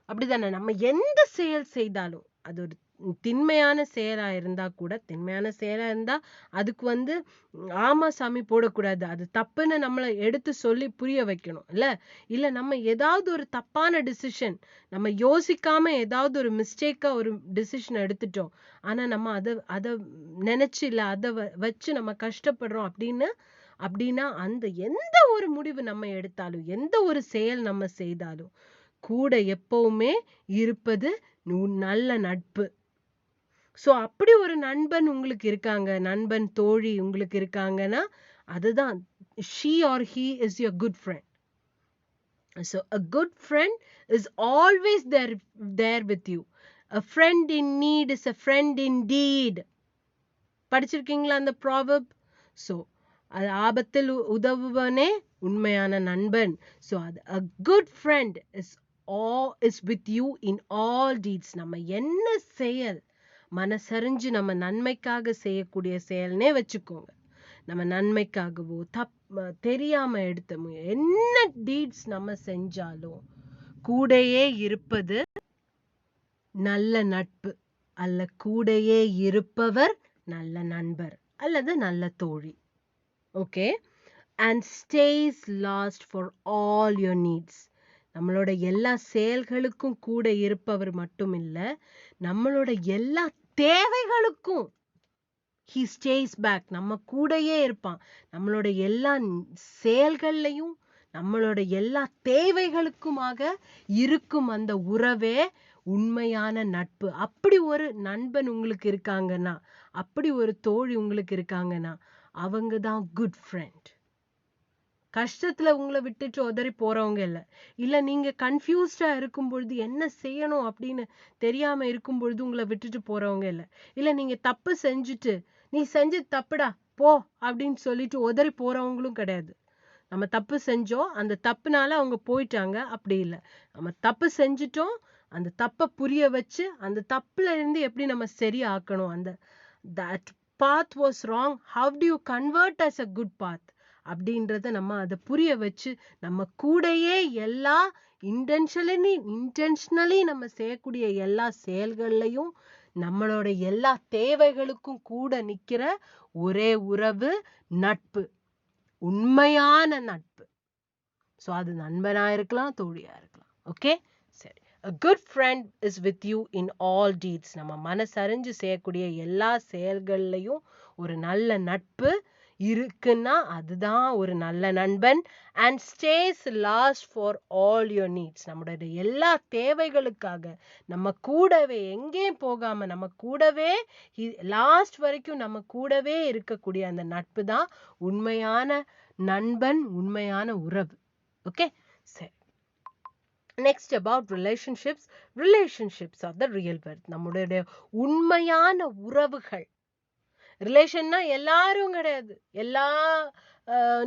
அப்படிதானே? நம்ம எந்த செயல் செய்தாலும் அது ஒரு திண்மையான செயலா இருந்தா கூட, திண்மையான செயலா இருந்தா அதுக்கு ஆமா சாமி போடக்கூடாது. அது தப்புன்னு நம்மள எடுத்து சொல்லி புரிய வைக்கணும் இல்ல நம்ம ஏதாவது ஒரு தப்பான டிசிஷன், நம்ம யோசிக்காம ஏதாவது ஒரு மிஸ்டேக்கா ஒரு டிசிஷன் எடுத்துட்டோம். ஆனா நம்ம அத நினைச்சு இல்ல அத வச்சு நம்ம கஷ்டப்படுறோம் அப்படின்னா அந்த எந்த ஒரு முடிவு நம்ம எடுத்தாலும், எந்த ஒரு செயல் நம்ம செய்தாலும் கூட எப்பவுமே இருப்பது நல்ல நட்பு. சோ அப்படி ஒரு நண்பன் உங்களுக்கு இருக்காங்க, நண்பன் தோழி உங்களுக்கு இருக்காங்கன்னா அதுதான் she or he is your good friend. So a good friend is always there with you. A friend in need is a friend indeed. படிச்சிருக்கீங்களா அந்த proverb? So ஆபத்தில் உதவுவனே உண்மையான நண்பன். So a good friend is with you in all deeds. நம்ம என்ன செயல் மனசறிஞ்சு நம்ம நன்மைக்காக செய்யக்கூடிய செயல்னே வச்சுக்கோங்க. நம்ம நன்மைக்காகவோ தெரியாம எடுத்த என்ன டீட்ஸ் நம்ம செஞ்சாலும் கூடையே இருப்பது நல்ல நட்பு அல்ல, கூடையே இருப்பவர் நல்ல நண்பர் அல்லது நல்ல தோழி. Okay? and stays last for all your needs. நம்மளோட எல்லா செயல்களுக்கும் கூட இருப்பவர் மட்டும் இல்ல, நம்மளோட எல்லா தேவைகளுக்கும் he stays back. நம்ம கூடயே இருப்பான். நம்மளோட எல்லா செயல்கள்லையும் நம்மளோட எல்லா தேவைகளுக்குமாக இருக்கும் அந்த உறவே உண்மையான நட்பு. அப்படி ஒரு நண்பன் உங்களுக்கு இருக்காங்கன்னா, அப்படி ஒரு தோழி உங்களுக்கு இருக்காங்கன்னா அவங்க தான் குட் ஃப்ரெண்ட். கஷ்டத்துல உங்களை விட்டுட்டு உதறி போறவங்க இல்ல நீங்க கன்ஃபியூஸ்டா இருக்கும் பொழுது என்ன செய்யணும் அப்படின்னு தெரியாம இருக்கும் பொழுது உங்களை விட்டுட்டு போறவங்க இல்ல நீங்க தப்பு செஞ்சுட்டு நீ செஞ்சது தப்புடா போ அப்படின்னு சொல்லிட்டு உதறி போறவங்களும் கிடையாது. நம்ம தப்பு செஞ்சோம், அந்த தப்புனால அவங்க போயிட்டாங்க, அப்படி இல்லை. நம்ம தப்பு செஞ்சுட்டோம், அந்த தப்பை புரிய வச்சு அந்த தப்புல இருந்து எப்படி நம்ம சரியாக்கணும், அந்த that path was wrong, how do you convert as a good path அப்படின்றத நம்ம அதை புரிய வச்சு நம்ம கூடயே எல்லா இன்டென்ஷனலி நம்ம செய்யக்கூடிய எல்லா செயல்கள்லையும் நம்மளோட எல்லா தேவைகளுக்கும் கூட நிக்கிற ஒரே உறவு நட்பு, உண்மையான நட்பு. ஸோ அது நண்பனா இருக்கலாம், தோழியா இருக்கலாம். ஓகே, சரி. A good friend is with you in all deeds. நம்ம மனசறிஞ்சு செய்யக்கூடிய எல்லா செயல்கள்லையும் ஒரு நல்ல நட்பு இருக்குன்னா அதுதான் ஒரு நல்ல நண்பன். And stays last for all your needs. நம்மளுடைய எல்லா தேவைகளுக்காக நம்ம கூடவே எங்கேயும் போகாம நம்ம கூடவே லாஸ்ட் வரைக்கும் நம்ம கூடவே இருக்கக்கூடிய அந்த நட்பு தான் உண்மையான நண்பன், உண்மையான உறவு. ஓகே, சரி. Next, about relationships. Relationships are the real wealth. நம்மளுடைய உண்மையான உறவுகள். ரிலேஷன்னா எல்லாரும் கிடையாது, எல்லா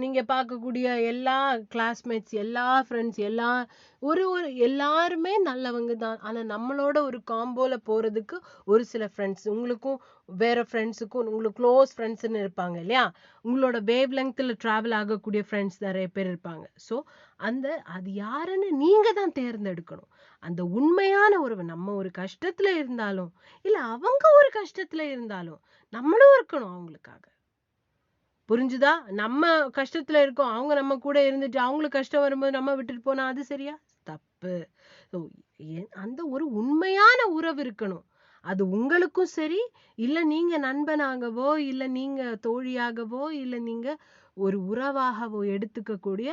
நீங்க பார்க்கக்கூடிய எல்லா கிளாஸ்மேட்ஸ், எல்லா ஃப்ரெண்ட்ஸ், எல்லாருமே நல்லவங்க தான். ஆனா நம்மளோட ஒரு காம்போல போறதுக்கு ஒரு சில ஃப்ரெண்ட்ஸ், உங்களுக்கும் வேற ஃப்ரெண்ட்ஸுக்கும் உங்களுக்கு க்ளோஸ் ஃப்ரெண்ட்ஸ்ன்னு இருப்பாங்க இல்லையா, உங்களோட வேவ் லெங்க்ல டிராவல் ஆகக்கூடிய ஃப்ரெண்ட்ஸ் நிறைய பேர் இருப்பாங்க. ஸோ அது யாருன்னு நீங்க தான் தேர்ந்தெடுக்கணும். அந்த உண்மையான உறவு, நம்ம ஒரு கஷ்டத்துல இருந்தாலும் இல்ல அவங்க ஒரு கஷ்டத்துல இருந்தாலும் நம்மளும் இருக்கணும் அவங்களுக்காக. புரிஞ்சுதா? நம்ம கஷ்டத்துல இருக்கோம், அவங்க நம்ம கூட இருந்துட்டு அவங்களுக்கு கஷ்டம் வரும்போது நம்ம விட்டுட்டு போனா அது சரியா? தப்பு. அந்த ஒரு உண்மையான உறவு இருக்கணும். அது உங்களுக்கும் சரி, இல்ல நீங்க நண்பனாகவோ இல்ல நீங்க தோழியாகவோ இல்ல நீங்க ஒரு உறவாகவோ எடுத்துக்கக்கூடிய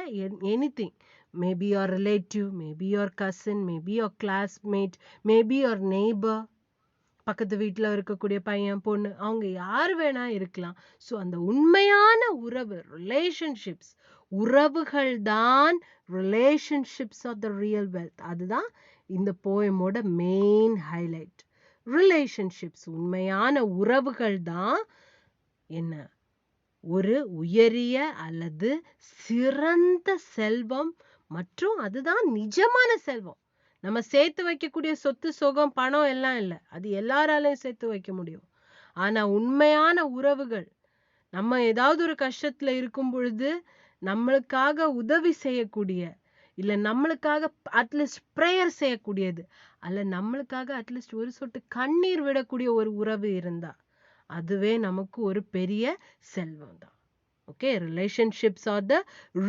anything. Maybe your relative, maybe your cousin, maybe your classmate, maybe your neighbour, பக்கத்து வீட்டில் இருக்கக்கூடிய பையன் பொண்ணு, அவங்க யார் வேணா இருக்கலாம். ஸோ அந்த உண்மையான உறவு, ரிலேஷன்ஷிப்ஸ், உறவுகள் தான் ரிலேஷன்ஷிப்ஸ் ஆர் த ரியல் வெல்த். அதுதான் இந்த போயமோட மெயின் ஹைலைட். ரிலேஷன்ஷிப்ஸ், உண்மையான உறவுகள் தான் என்ன ஒரு உயரிய அல்லது சிறந்த செல்வம், மற்றும் அதுதான் நிஜமான செல்வம். நம்ம சேர்த்து வைக்கக்கூடிய சொத்து, சுகம், பணம் எல்லாம் இல்லை, அது எல்லாராலையும் சேர்த்து வைக்க முடியும். ஆனா உண்மையான உறவுகள், நம்ம ஏதாவது ஒரு கஷ்டத்துல இருக்கும் பொழுது நம்மளுக்காக உதவி செய்யக்கூடிய, இல்ல நம்மளுக்காக அட்லீஸ்ட் ப்ரேயர் செய்யக்கூடியது, அல்ல நம்மளுக்காக அட்லீஸ்ட் ஒரு சொட்டு கண்ணீர் விடக்கூடிய ஒரு உறவு இருந்தா அதுவே நமக்கு ஒரு பெரிய செல்வம் தான். ஓகே, ரிலேஷன்ஷிப்ஸ் ஆர் த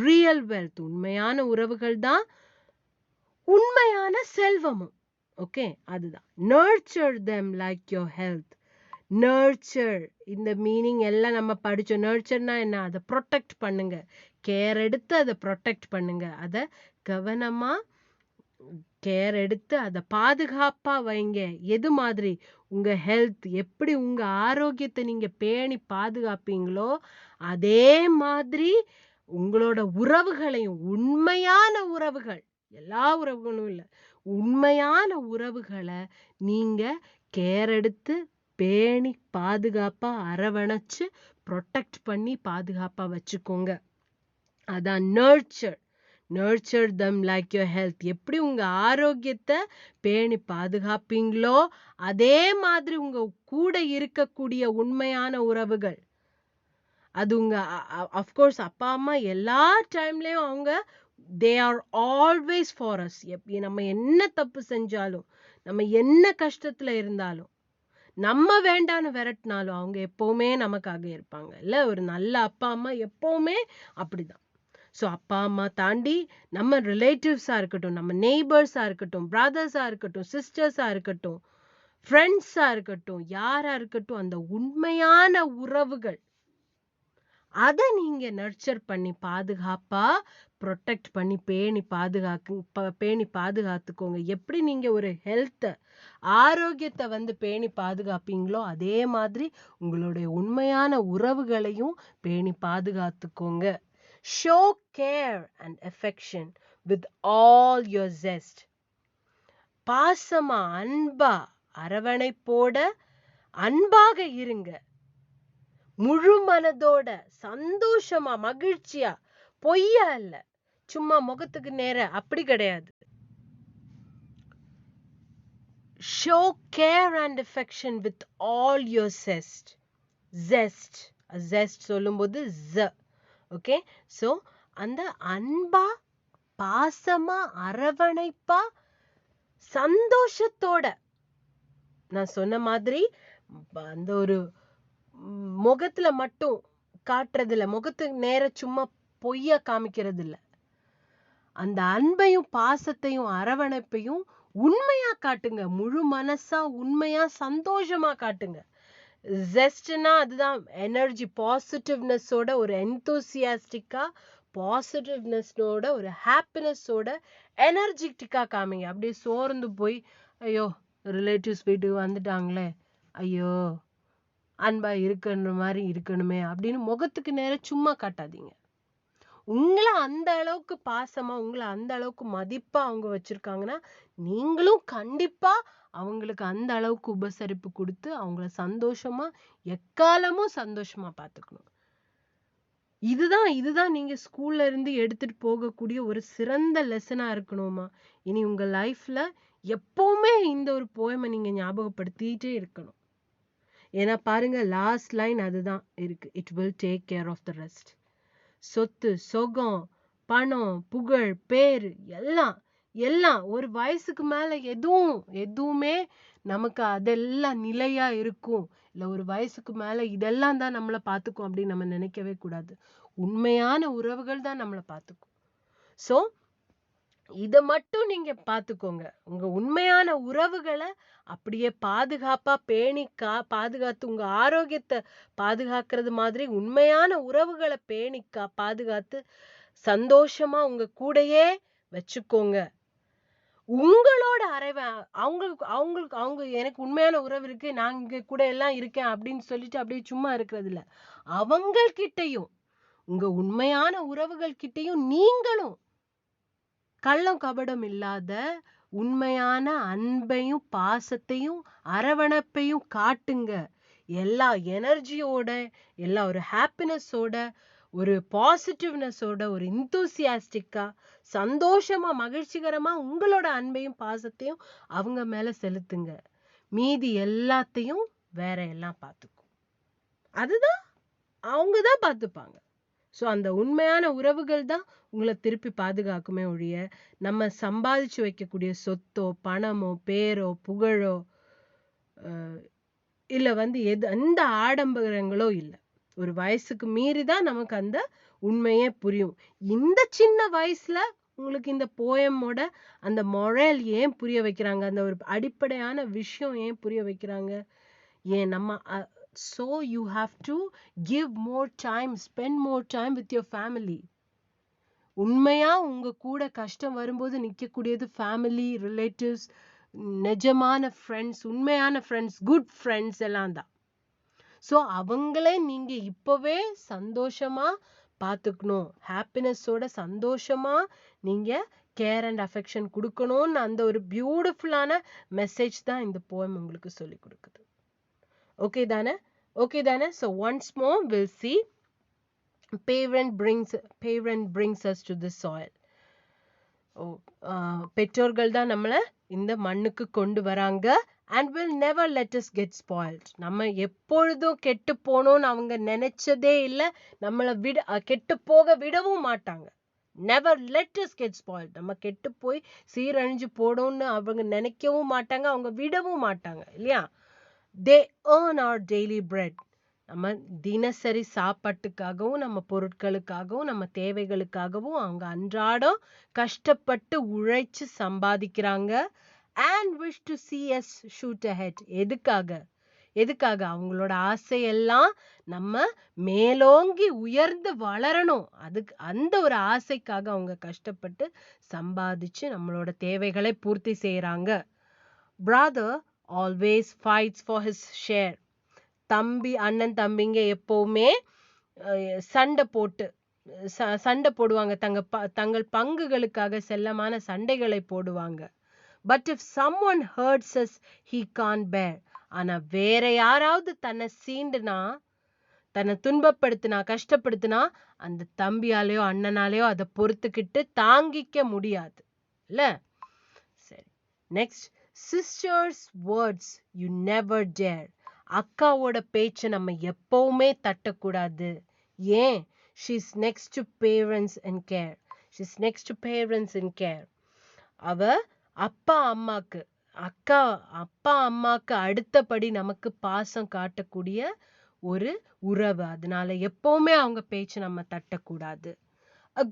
ரியல் வெல்த். உண்மையான உறவுகள் தான் உண்மையான செல்வமும். ஓகே, அதுதான். Nurture them like your health. Nurture, இந்த மீனிங் எல்லாம் நம்ம படிச்சோம். நர்ச்சர்னா என்ன? அதை ப்ரொடெக்ட் பண்ணுங்க, கேர் எடுத்து அதை ப்ரொடெக்ட் பண்ணுங்க, அதை கவனமா கேர் எடுத்து அதை பாதுகாப்பா வைங்க. எது மாதிரி? உங்க ஹெல்த், எப்படி உங்க ஆரோக்கியத்தை நீங்க பேணி பாதுகாப்பீங்களோ அதே மாதிரி உங்களோட உறவுகளையும், உண்மையான உறவுகள், எல்லா உறவுகளும் இல்லை, உண்மையான உறவுகளை நீங்க கேர் எடுத்து பேணி பாதுகாப்பா அரவணைச்சு ப்ரொடெக்ட் பண்ணி பாதுகாப்பா வச்சுக்கோங்க. அதான் nurture. Nurture them like your health. எப்படி உங்க ஆரோக்கியத்தை பேணி பாதுகாப்பீங்களோ அதே மாதிரி உங்க கூட இருக்கக்கூடிய உண்மையான உறவுகள், அது உங்க அஃப்கோர்ஸ் அப்பா அம்மா எல்லா டைம்லயும் அவங்க they are always for us. நம்ம என்ன தப்பு செஞ்சாலும், நம்ம என்ன கஷ்டத்துல இருந்தாலும், நம்ம வேண்டான்னு விரட்டினாலும் அவங்க எப்பவுமே நமக்காக இருப்பாங்க இல்ல. ஒரு நல்ல அப்பா அம்மா எப்பவுமே அப்படிதான். ஸோ அப்பா அம்மா தாண்டி நம்ம ரிலேட்டிவ்ஸா இருக்கட்டும், நம்ம நெய்பர்ஸா இருக்கட்டும், பிரதர்ஸா இருக்கட்டும், சிஸ்டர்ஸா இருக்கட்டும், ஃப்ரெண்ட்ஸா இருக்கட்டும், யாரா இருக்கட்டும், அந்த உண்மையான உறவுகள் அதை நீங்க நர்ச்சர் பண்ணி பாதுகாப்பா ப்ரொடெக்ட் பண்ணி பேணி பாதுகாத்துக்கோங்க. எப்படி நீங்க ஒரு ஹெல்த்தை, ஆரோக்கியத்தை பேணி பாதுகாப்பீங்களோ அதே மாதிரி உங்களுடைய உண்மையான உறவுகளையும் பேணி பாதுகாத்துக்கோங்க. Show care and affection with all your zest. பாசமா, அன்பா, அரவணைப்போட அன்பாக இருங்க. முழு மனதோட, சந்தோஷமா, மகிழ்ச்சியா, பொய்யா இல்ல, சும்மா முகத்துக்கு நேர அப்படி கிடையாது. Show care and affection with all your zest. Zest சொல்லும்போது z. Okay, so அந்த அன்பா பாசமா அரவணைப்பா சந்தோஷத்தோட, நான் சொன்ன மாதிரி அந்த ஒரு முகத்துல மட்டும் காட்டுறதில்ல, முகத்துக்கு நேர சும்மா பொய்யா காமிக்கிறது இல்ல, அந்த அன்பையும் பாசத்தையும் அரவணைப்பையும் உண்மையா காட்டுங்க. முழு மனசா உண்மையா சந்தோஷமா காட்டுங்க. ஜெஸ்ட்னா அதுதான் எனர்ஜி, பாசிட்டிவ்னஸோட ஒரு என்தூசியாஸ்டிக்கா, பாசிட்டிவ்னஸோட ஒரு ஹாப்பினஸோட எனர்ஜெட்டிக்கா காமிங்க. அப்படியே சோர்ந்து போய் ஐயோ ரிலேட்டிவ்ஸ் வீட்டுக்கு வந்துட்டாங்களே, ஐயோ அன்பா இருக்கணும் மாதிரி இருக்கணுமே அப்படின்னு முகத்துக்கு நேரம் சும்மா காட்டாதீங்க. உங்களை அந்த அளவுக்கு பாசமா, உங்களை அந்த அளவுக்கு மதிப்பா அவங்க வச்சிருக்காங்கன்னா நீங்களும் கண்டிப்பா அவங்களுக்கு அந்த அளவுக்கு உபசரிப்பு கொடுத்து அவங்கள சந்தோஷமா எக்காலமும் சந்தோஷமா பார்த்துக்கணும். இதுதான் நீங்க ஸ்கூல்ல இருந்து எடுத்துட்டு போகக்கூடிய ஒரு சிறந்த லெசனா இருக்கணுமா. இனி உங்க லைஃப்ல எப்பவுமே இந்த ஒரு போயமை நீங்க ஞாபகப்படுத்திட்டே இருக்கணும். ஏன்னா பாருங்க, லாஸ்ட் லைன் அதுதான் இருக்கு, it will take care of the rest. சொத்து சொகம் பணம் புகழ் பேர் எல்லாம் எல்லாம் ஒரு வயசுக்கு மேல எதுவுமே நமக்கு அதெல்லாம் நிலையா இருக்கும் இல்ல, ஒரு வயசுக்கு மேல இதெல்லாம் தான் நம்மளை பார்த்துக்கும் அப்படின்னு நம்ம நினைக்கவே கூடாது. உண்மையான உறவுகள் தான் நம்மளை பார்த்துக்கும். சோ இத மட்டும் நீங்க பாத்துக்கோங்க. உங்க உண்மையான உறவுகளை அப்படியே பாதுகாப்பா பேணி பாதுகாத்து உங்க ஆரோக்கியத்தை பாதுகாக்கிறது மாதிரி உண்மையான உறவுகளை பேணி பாதுகாத்து சந்தோஷமா உங்க கூடயே வச்சுக்கோங்க. உங்களோட அவங்க எனக்கு உண்மையான உறவு இருக்கு, நான் இங்க கூட எல்லாம் இருக்கேன் அப்படின்னு சொல்லிட்டு அப்படியே சும்மா இருக்கிறது இல்ல, அவங்கள்கிட்டையும் உங்க உண்மையான உறவுகள் கிட்டையும் நீங்களும் கள்ளம் கபடம் இல்லாத உண்மையான அன்பையும் பாசத்தையும் அரவணைப்பையும் காட்டுங்க. எல்லா எனர்ஜியோட, எல்லா ஒரு ஹாப்பினஸோட, ஒரு பாசிட்டிவ்னஸோட, ஒரு இன்தூசியாஸ்டிக்கா சந்தோஷமா மகிழ்ச்சிகரமா உங்களோட அன்பையும் பாசத்தையும் அவங்க மேல செலுத்துங்க. மீதி எல்லாத்தையும் வேற எல்லாம் பார்த்துக்கும். அதுதான் அவங்கதான் பார்த்துப்பாங்க. ஸோ அந்த உண்மையான உறவுகள் தான் உங்களை திருப்பி பாதுகாக்குமே ஒழிய நம்ம சம்பாதிச்சு வைக்கக்கூடிய சொத்தோ பணமோ பேரோ புகழோ இல்லை எந்த ஆடம்பரங்களோ இல்லை. ஒரு வயசுக்கு மீறிதான் நமக்கு அந்த உண்மையே புரியும். இந்த சின்ன வயசுல உங்களுக்கு இந்த போயமோட அந்த மொரல் ஏன் புரிய வைக்கிறாங்க, அந்த ஒரு அடிப்படையான விஷயம் ஏன் புரிய வைக்கிறாங்க, ஏன் நம்ம so you have to give more time, spend more time with your family. உண்மையா உங்க கூட கஷ்டம் வரும்போது நிக்கக்கூடியது ஃபேமிலி, ரிலேட்டிவ்ஸ், நிஜமான ஃப்ரெண்ட்ஸ், உண்மையான ஃப்ரெண்ட்ஸ், குட் ஃப்ரெண்ட்ஸ் எல்லாம் தான். ஸோ அவங்களே நீங்க இப்பவே சந்தோஷமா பார்த்துக்கணும், ஹாப்பினஸோட சந்தோஷமா நீங்க கேர் அண்ட் அஃபெக்ஷன் கொடுக்கணும்னு அந்த ஒரு பியூட்டிஃபுல்லான மெசேஜ் தான் இந்த போயம் உங்களுக்கு சொல்லி கொடுக்குது. Okay தானே? So once more we'll see. Parent brings us to the soil. பெற்றோர்கள் தான் நம்மளை இந்த மண்ணுக்கு கொண்டு வராங்க. and will never let us get spoiled. நம்ம எப்பொழுதும் கெட்டு போனோம்னு அவங்க நினைச்சதே இல்லை, நம்மளை கெட்டு போக விடவும் மாட்டாங்க. never let us get spoiled. நம்ம கெட்டு போய் சீரழிஞ்சு போடணும்னு அவங்க நினைக்கவும் மாட்டாங்க, அவங்க விடவும் மாட்டாங்க இல்லையா. they earn our daily bread. நம்ம தினசரி சாப்பாட்டுக்காகவும் நம்ம பொருட்களுக்காகவும் நம்ம தேவைகளுக்காகவும் அவங்க அன்றாடம் கஷ்டப்பட்டு உழைச்சு சம்பாதிக்கிறாங்க. and wish to see us shoot ahead. எதுக்காக அவங்களோட ஆசையெல்லாம் நம்ம மேலோங்கி உயர்ந்து வளரணும். அதுக்கு அந்த ஒரு ஆசைக்காக அவங்க கஷ்டப்பட்டு சம்பாதிச்சு நம்மளோட தேவைகளை பூர்த்தி செய்யறாங்க. brother always fights for his share. அண்ணன் தம்பிங்க எப்பவுமே சண்டை போடுவாங்க, தங்கள் பங்குகளுக்காக செல்லமான சண்டைகளை போடுவாங்க. but if someone hurts us he can't bear. ஆனா வேற யாராவது தன்னை சீண்டுனா, தன்னை துன்பப்படுத்தினா, கஷ்டப்படுத்தினா அந்த தம்பியாலேயோ அண்ணனாலேயோ அதை பொறுத்துக்கிட்டு தாங்கிக்க முடியாது இல்ல. சரி, next. Sister's words you never dare. அக்காவோட பேச்சை நம்ம எப்பவுமே தட்டக்கூடாது. ஏன்? She's next to parents and care. She's next to parents and care. அவ அப்பா அம்மாக்கு அடுத்தபடி நமக்கு பாசம் காட்டக்கூடிய ஒரு உறவு. அதனால எப்பவுமே அவங்க பேச்சு நம்ம தட்டக்கூடாது. A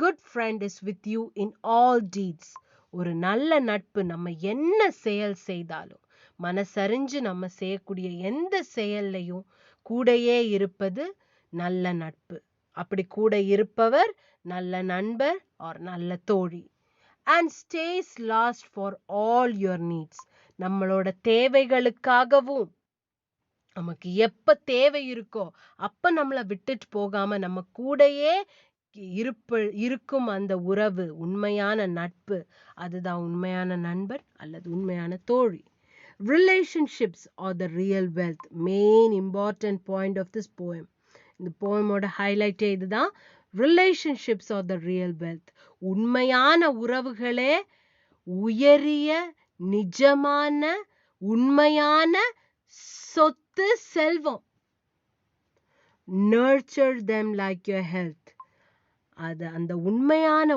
good friend is with you in all deeds. ஒரு நல்ல நட்பு நம்ம என்ன செயல் செய்தாலும் மனசறிஞ்சு நம்ம செய்யக்கூடிய எந்த செயல்லையும் கூடையே இருப்பது நல்ல நட்பு. அப்படி கூட இருப்பவர் நல்ல நண்பர் or நல்ல தோழி. And stays last for all your needs. நம்மளோட தேவைகளுக்காகவும் நமக்கு எப்ப தேவை இருக்கோ அப்ப நம்மளை விட்டுட்டு போகாம நம்ம கூடையே இருக்கும் அந்த உறவு, உண்மையான நட்பு, அதுதான் உண்மையான நண்பன் அல்லது உண்மையான தோழி. Relationships are the real wealth. Main important point of this poem. இந்த போயமோட ஹைலைட்டே இதுதான். Relationships are the real wealth. உண்மையான உறவுகளே உயரிய நிஜமான உண்மையான சொத்து, செல்வம். Nurture them like your health. அந்த உண்மையான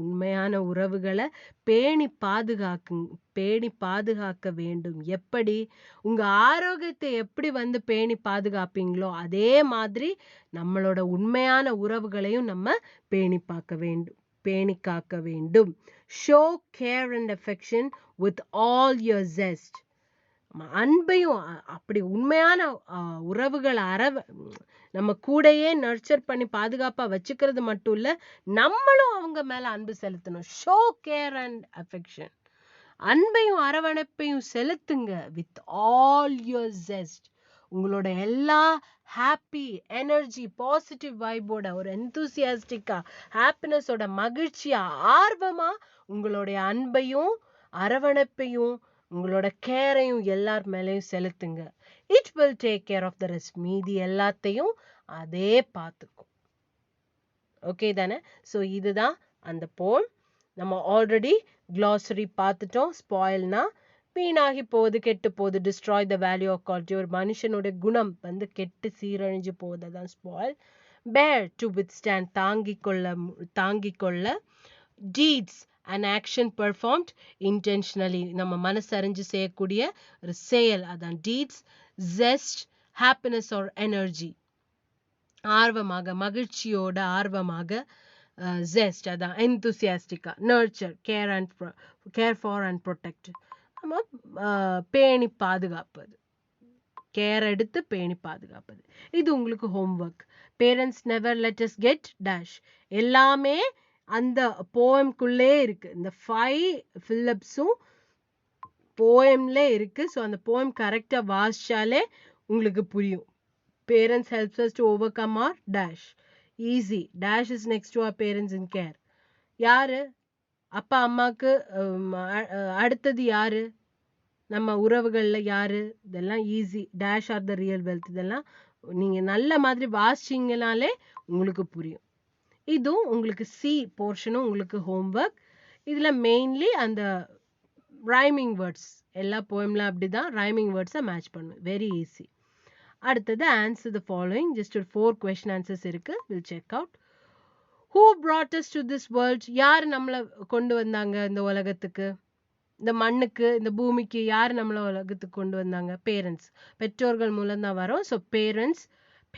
உண்மையான உறவுகளை பேணி பாதுகாக்க வேண்டும். எப்படி? உங்க ஆரோக்கியத்தை எப்படி பேணி பாதுகாப்பீங்களோ அதே மாதிரி நம்மளோட உண்மையான உறவுகளையும் நம்ம பேணி காக்க வேண்டும். Show care and affection with all your zest. அன்பையும் அப்படி உண்மையான உறவுகளை நம்ம கூடையே நர்ச்சர் பண்ணி பாதுகாப்பா வச்சுக்கிறது மட்டும் இல்ல, நம்மளும் அவங்க மேல அன்பு செலுத்தணும். Show care and affection. அன்பையும் அரவணைப்பையும் செலுத்துங்க வித் ஆல் யுவர் ஜெஸ்ட். உங்களோட எல்லா ஹாப்பி எனர்ஜி பாசிட்டிவ் வைபோட ஒரு எந்தூசியாஸ்டிக்கா ஹாப்பினஸோட மகிழ்ச்சியா ஆர்வமா உங்களுடைய அன்பையும் அரவணைப்பையும் உங்களோட கேரையும் எல்லார் மேலையும் செலுத்துங்க. It will take care of the rest. மீதி எல்லாத்தையும் அதே பார்த்துக்கும். ஓகே தானே? ஸோ இதுதான் அந்த போம். நம்ம ஆல்ரெடி glossary பார்த்துட்டோம். ஸ்பாயில்னா வீணாகி போகுது, கெட்டு போகுது. Destroy the value of quality. ஒரு மனுஷனோட குணம் கெட்டு சீரழிஞ்சு போகுது, தான் ஸ்பாயில். பேர் டு வித்ஸ்டாண்ட், தாங்கிக் கொள்ள. Deeds an action performed intentionally, நம்ம மனசறிஞ்சு செய்யக்கூடிய ஒரு செயல், அதான் deeds. Zest, happiness or energy, ஆர்வமாக மகிழ்ச்சியோட ஆர்வமாக. Zest, அதான் enthusiastic. Nurture, care for and protect, நம்ம பேணி பாதுகாப்பது, கேர் எடுத்து பேணி பாதுகாப்பது. இது உங்களுக்கு homework. Parents never let us get dash. எல்லாமே அந்த போயம்குள்ளே இருக்கு. இந்த 5 ஃபில்லப்ஸும் போயம்ல இருக்கு. ஸோ அந்த போயம் கரெக்டா வாசிச்சாலே உங்களுக்கு புரியும். Parents helps us to overcome our dash. Easy. Dash is next to our parents in care. யாரு? அப்பா அம்மாக்கு அடுத்தது யாரு? நம்ம உறவுகள்ல யாரு? இதெல்லாம் ஈஸி. டேஷ் ஆர் த ரியல் வெல்த். இதெல்லாம் நீங்க நல்ல மாதிரி வாசிச்சீங்கனாலே உங்களுக்கு புரியும். இதுவும் உங்களுக்கு சி போர்ஷனும் உங்களுக்கு ஹோம்ஒர்க். இதுல மெயின்லி அந்த ரைமிங் வேர்ட்ஸ், எல்லா போயம்ல அப்படிதான் ரைமிங் வேர்ட்ஸை மேட்ச் பண்ணும். Very easy. அடுத்தது ஆன்சர் த ஃபாலோயிங். ஜஸ்ட் ஒரு 4 கொஸ்டின் ஆன்சர்ஸ் இருக்கு. Will check out. Who brought us to this world? யார் நம்மளை கொண்டு வந்தாங்க இந்த உலகத்துக்கு, இந்த மண்ணுக்கு, இந்த பூமிக்கு? யார் நம்மளை உலகத்துக்கு கொண்டு வந்தாங்க? பேரண்ட்ஸ். பெற்றோர்கள் மூலம் தான் வரும். So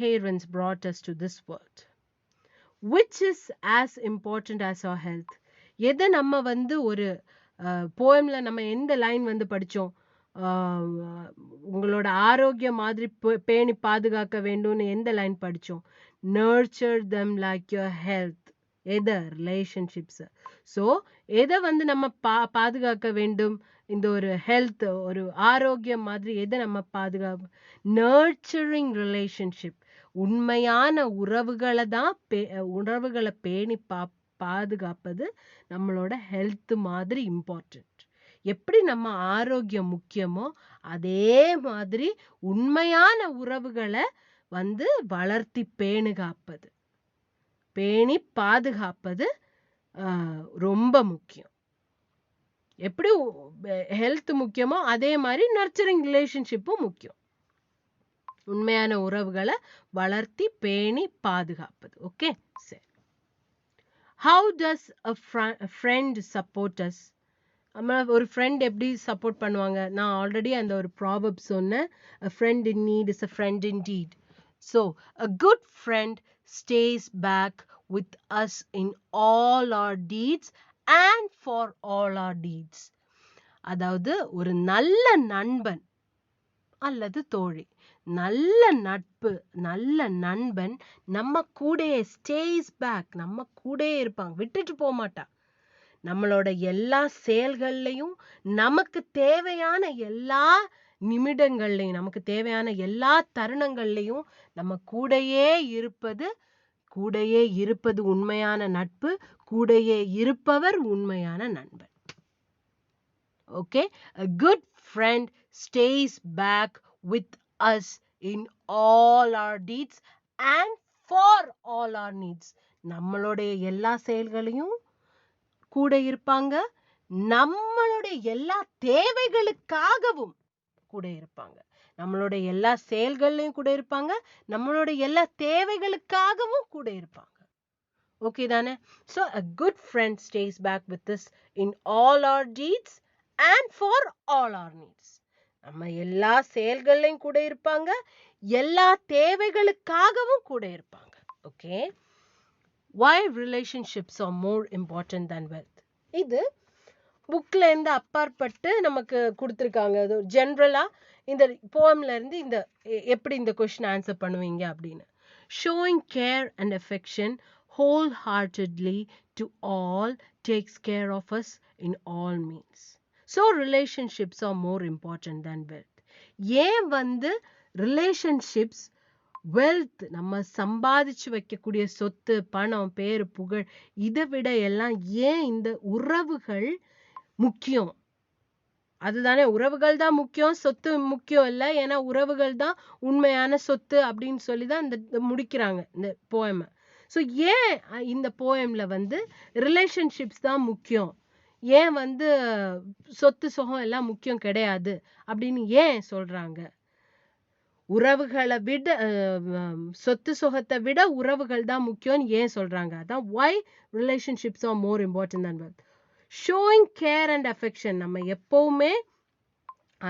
parents brought us to this world. Which is as important as our health? எதை நம்ம ஒரு போயம்ல நம்ம எந்த லைன் படிச்சோம்? உங்களோட ஆரோக்கியம் மாதிரி பேணி பாதுகாக்க வேண்டும்னு எந்த லைன் படிச்சோம்? Nurture them like your health. எதை? ரிலேஷன்ஷிப்ஸ். ஸோ எதை நம்ம பாதுகாக்க வேண்டும்? இந்த ஒரு ஹெல்த், ஒரு ஆரோக்கியம் மாதிரி எதை நம்ம பாதுகாப்பு? Nurturing relationship. உண்மையான உறவுகளை பேணி பாதுகாப்பது நம்மளோட ஹெல்த் மாதிரி இம்பார்ட்டன்ட். எப்படி நம்ம ஆரோக்கியம் முக்கியமோ அதே மாதிரி உண்மையான உறவுகளை வளர்த்தி பேணி பாதுகாப்பது ரொம்ப முக்கியம். எப்படி ஹெல்த் முக்கியமோ அதே மாதிரி நர்ச்சரிங் ரிலேஷன்ஷிப்பும் முக்கியம். உண்மையான உறவுகளை வளர்த்தி பேணி பாதுகாப்பது. ஓகே, சரி. How does a friend support us? நம்ம ஒரு ஃப்ரெண்ட் எப்படி சப்போர்ட் பண்ணுவாங்க? நான் ஆல்ரெடி அந்த ஒரு ப்ராவர்ப் சொன்னேன். A friend in need is a friend indeed. So a good friend stays back with us in all our deeds and for all our deeds. அதாவது ஒரு நல்ல நண்பன் அல்லது தோழி, நல்ல நட்பு, நல்ல நண்பன் நம்ம கூடயே ஸ்டேஸ் பேக், நம்ம கூடயே இருப்பாங்க, விட்டுட்டு போக மாட்டா. நம்மளோட எல்லா செயல்கள்லையும் நமக்கு தேவையான எல்லா நிமிடங்கள்லையும் நமக்கு தேவையான எல்லா தருணங்கள்லையும் நம்ம கூடயே இருப்பது உண்மையான நட்பு. கூடயே இருப்பவர் உண்மையான நண்பன். Okay, a good friend stays back with us in all our deeds and for all our needs. நம்மளுடைய எல்லா செயல்களையும் கூட இருப்பாங்க, நம்மளுடைய எல்லா தேவைகளுக்காகவும் கூட இருப்பாங்க. நம்மளுடைய எல்லா செயல்கள்லையும் கூட இருப்பாங்க, நம்மளுடைய எல்லா தேவைகளுக்காகவும் கூட இருப்பாங்க. ஓகே தானே? So a good friend stays back with us in all our deeds and for all our needs. நம்ம எல்லா செயல்கள்லையும் கூட இருப்பாங்க, எல்லா தேவைகளுக்காகவும் கூட இருப்பாங்க. Okay, why relationships are more important than wealth? இது புக்ல இருந்து அப்பாற்பட்டு நமக்கு கொடுத்துருக்காங்க. அது ஜென்ரலா இந்த போயம்ல இருந்து இந்த எப்படி இந்த கொஸ்டின் ஆன்சர் பண்ணுவீங்க அப்படின்னு. Showing care and affection wholeheartedly to all takes care of us in all means. So relationships are more important than wealth. ஏன் வந்து ரிலேஷன்ஷிப்ஸ் வெல்த், நம்ம சம்பாதிச்சு வைக்கக்கூடிய சொத்து, பணம், பேரு, புகழ், இதை விட எல்லாம் ஏன் இந்த உறவுகள் முக்கியம்? அதுதானே, உறவுகள் தான் முக்கியம், சொத்து முக்கியம் இல்லை. ஏன்னா உறவுகள் தான் உண்மையான சொத்து அப்படின்னு சொல்லி தான் இந்த முடிக்கிறாங்க இந்த போயம். ஸோ ஏன் இந்த போயம்ல வந்து ரிலேஷன்ஷிப்ஸ் தான் முக்கியம், ஏன் வந்து சொத்து சுகம் எல்லாம் முக்கியம் கிடையாது அப்படின்னு ஏன் சொல்றாங்க? உறவுகளை விட சொத்து சுகத்தை விட உறவுகள் தான் முக்கியம்னு ஏன் சொல்றாங்க? அதான் why relationships are more important than wealth. Showing care and affection, நம்ம எப்பவுமே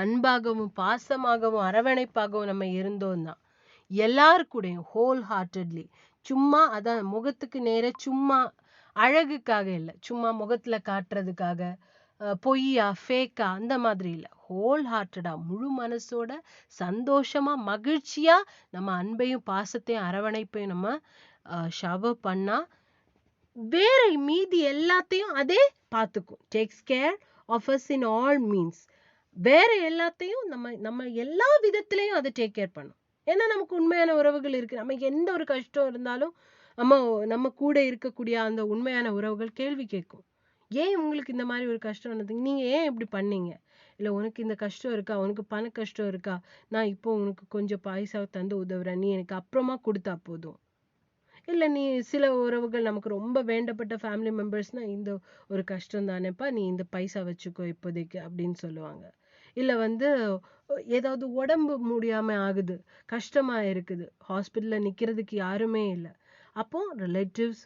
அன்பாகவும் பாசமாகவும் அரவணைப்பாகவும் நம்ம இருந்தோம் தான் எல்லாருக்கூடையும் ஹோல் ஹார்ட்டட்லி. சும்மா அதான் முகத்துக்கு நேர சும்மா அழகுக்காக இல்லை, சும்மா முகத்துல காட்டுறதுக்காக பொய்யா ஃபேக்கா அந்த மாதிரி இல்லை, ஹோல் ஹார்ட்டடா முழு மனசோட சந்தோஷமா மகிழ்ச்சியா நம்ம அன்பையும் பாசத்தையும் அரவணைப்பையும் நம்ம ஷவர் பண்ணா வேற மீதி எல்லாத்தையும் அதே பார்த்துக்கும். Takes care of us in all means. வேற எல்லாத்தையும் நம்ம எல்லா விதத்திலையும் அதை டேக் கேர் பண்ணும். ஏன்னா நமக்கு உண்மையான உறவுகள் இருக்கு. நமக்கு எந்த ஒரு கஷ்டம் இருந்தாலும் நம்ம கூட இருக்கக்கூடிய அந்த உண்மையான உறவுகள் கேள்வி கேட்கும். ஏன் உங்களுக்கு இந்த மாதிரி ஒரு கஷ்டம் வந்தது, நீங்க ஏன் இப்படி பண்ணீங்க, இல்லை உனக்கு இந்த கஷ்டம் இருக்கா, உனக்கு பண கஷ்டம் இருக்கா, நான் இப்போ உனக்கு கொஞ்சம் பைசாவை தந்து உதவுறேன், நீ எனக்கு அப்புறமா கொடுத்தா போதும். இல்லை நீ சில உறவுகள் நமக்கு ரொம்ப வேண்டப்பட்ட ஃபேமிலி மெம்பர்ஸ்னா இந்த ஒரு கஷ்டம் தானேப்பா, நீ இந்த பைசா வச்சுக்கோ இப்போதைக்கு அப்படின்னு சொல்லுவாங்க. இல்லை வந்து ஏதாவது உடம்பு முடியாம ஆகுது, கஷ்டமா இருக்குது, ஹாஸ்பிட்டல்ல நிக்கிறதுக்கு யாருமே இல்லை, அப்போ ரிலேட்டிவ்ஸ்,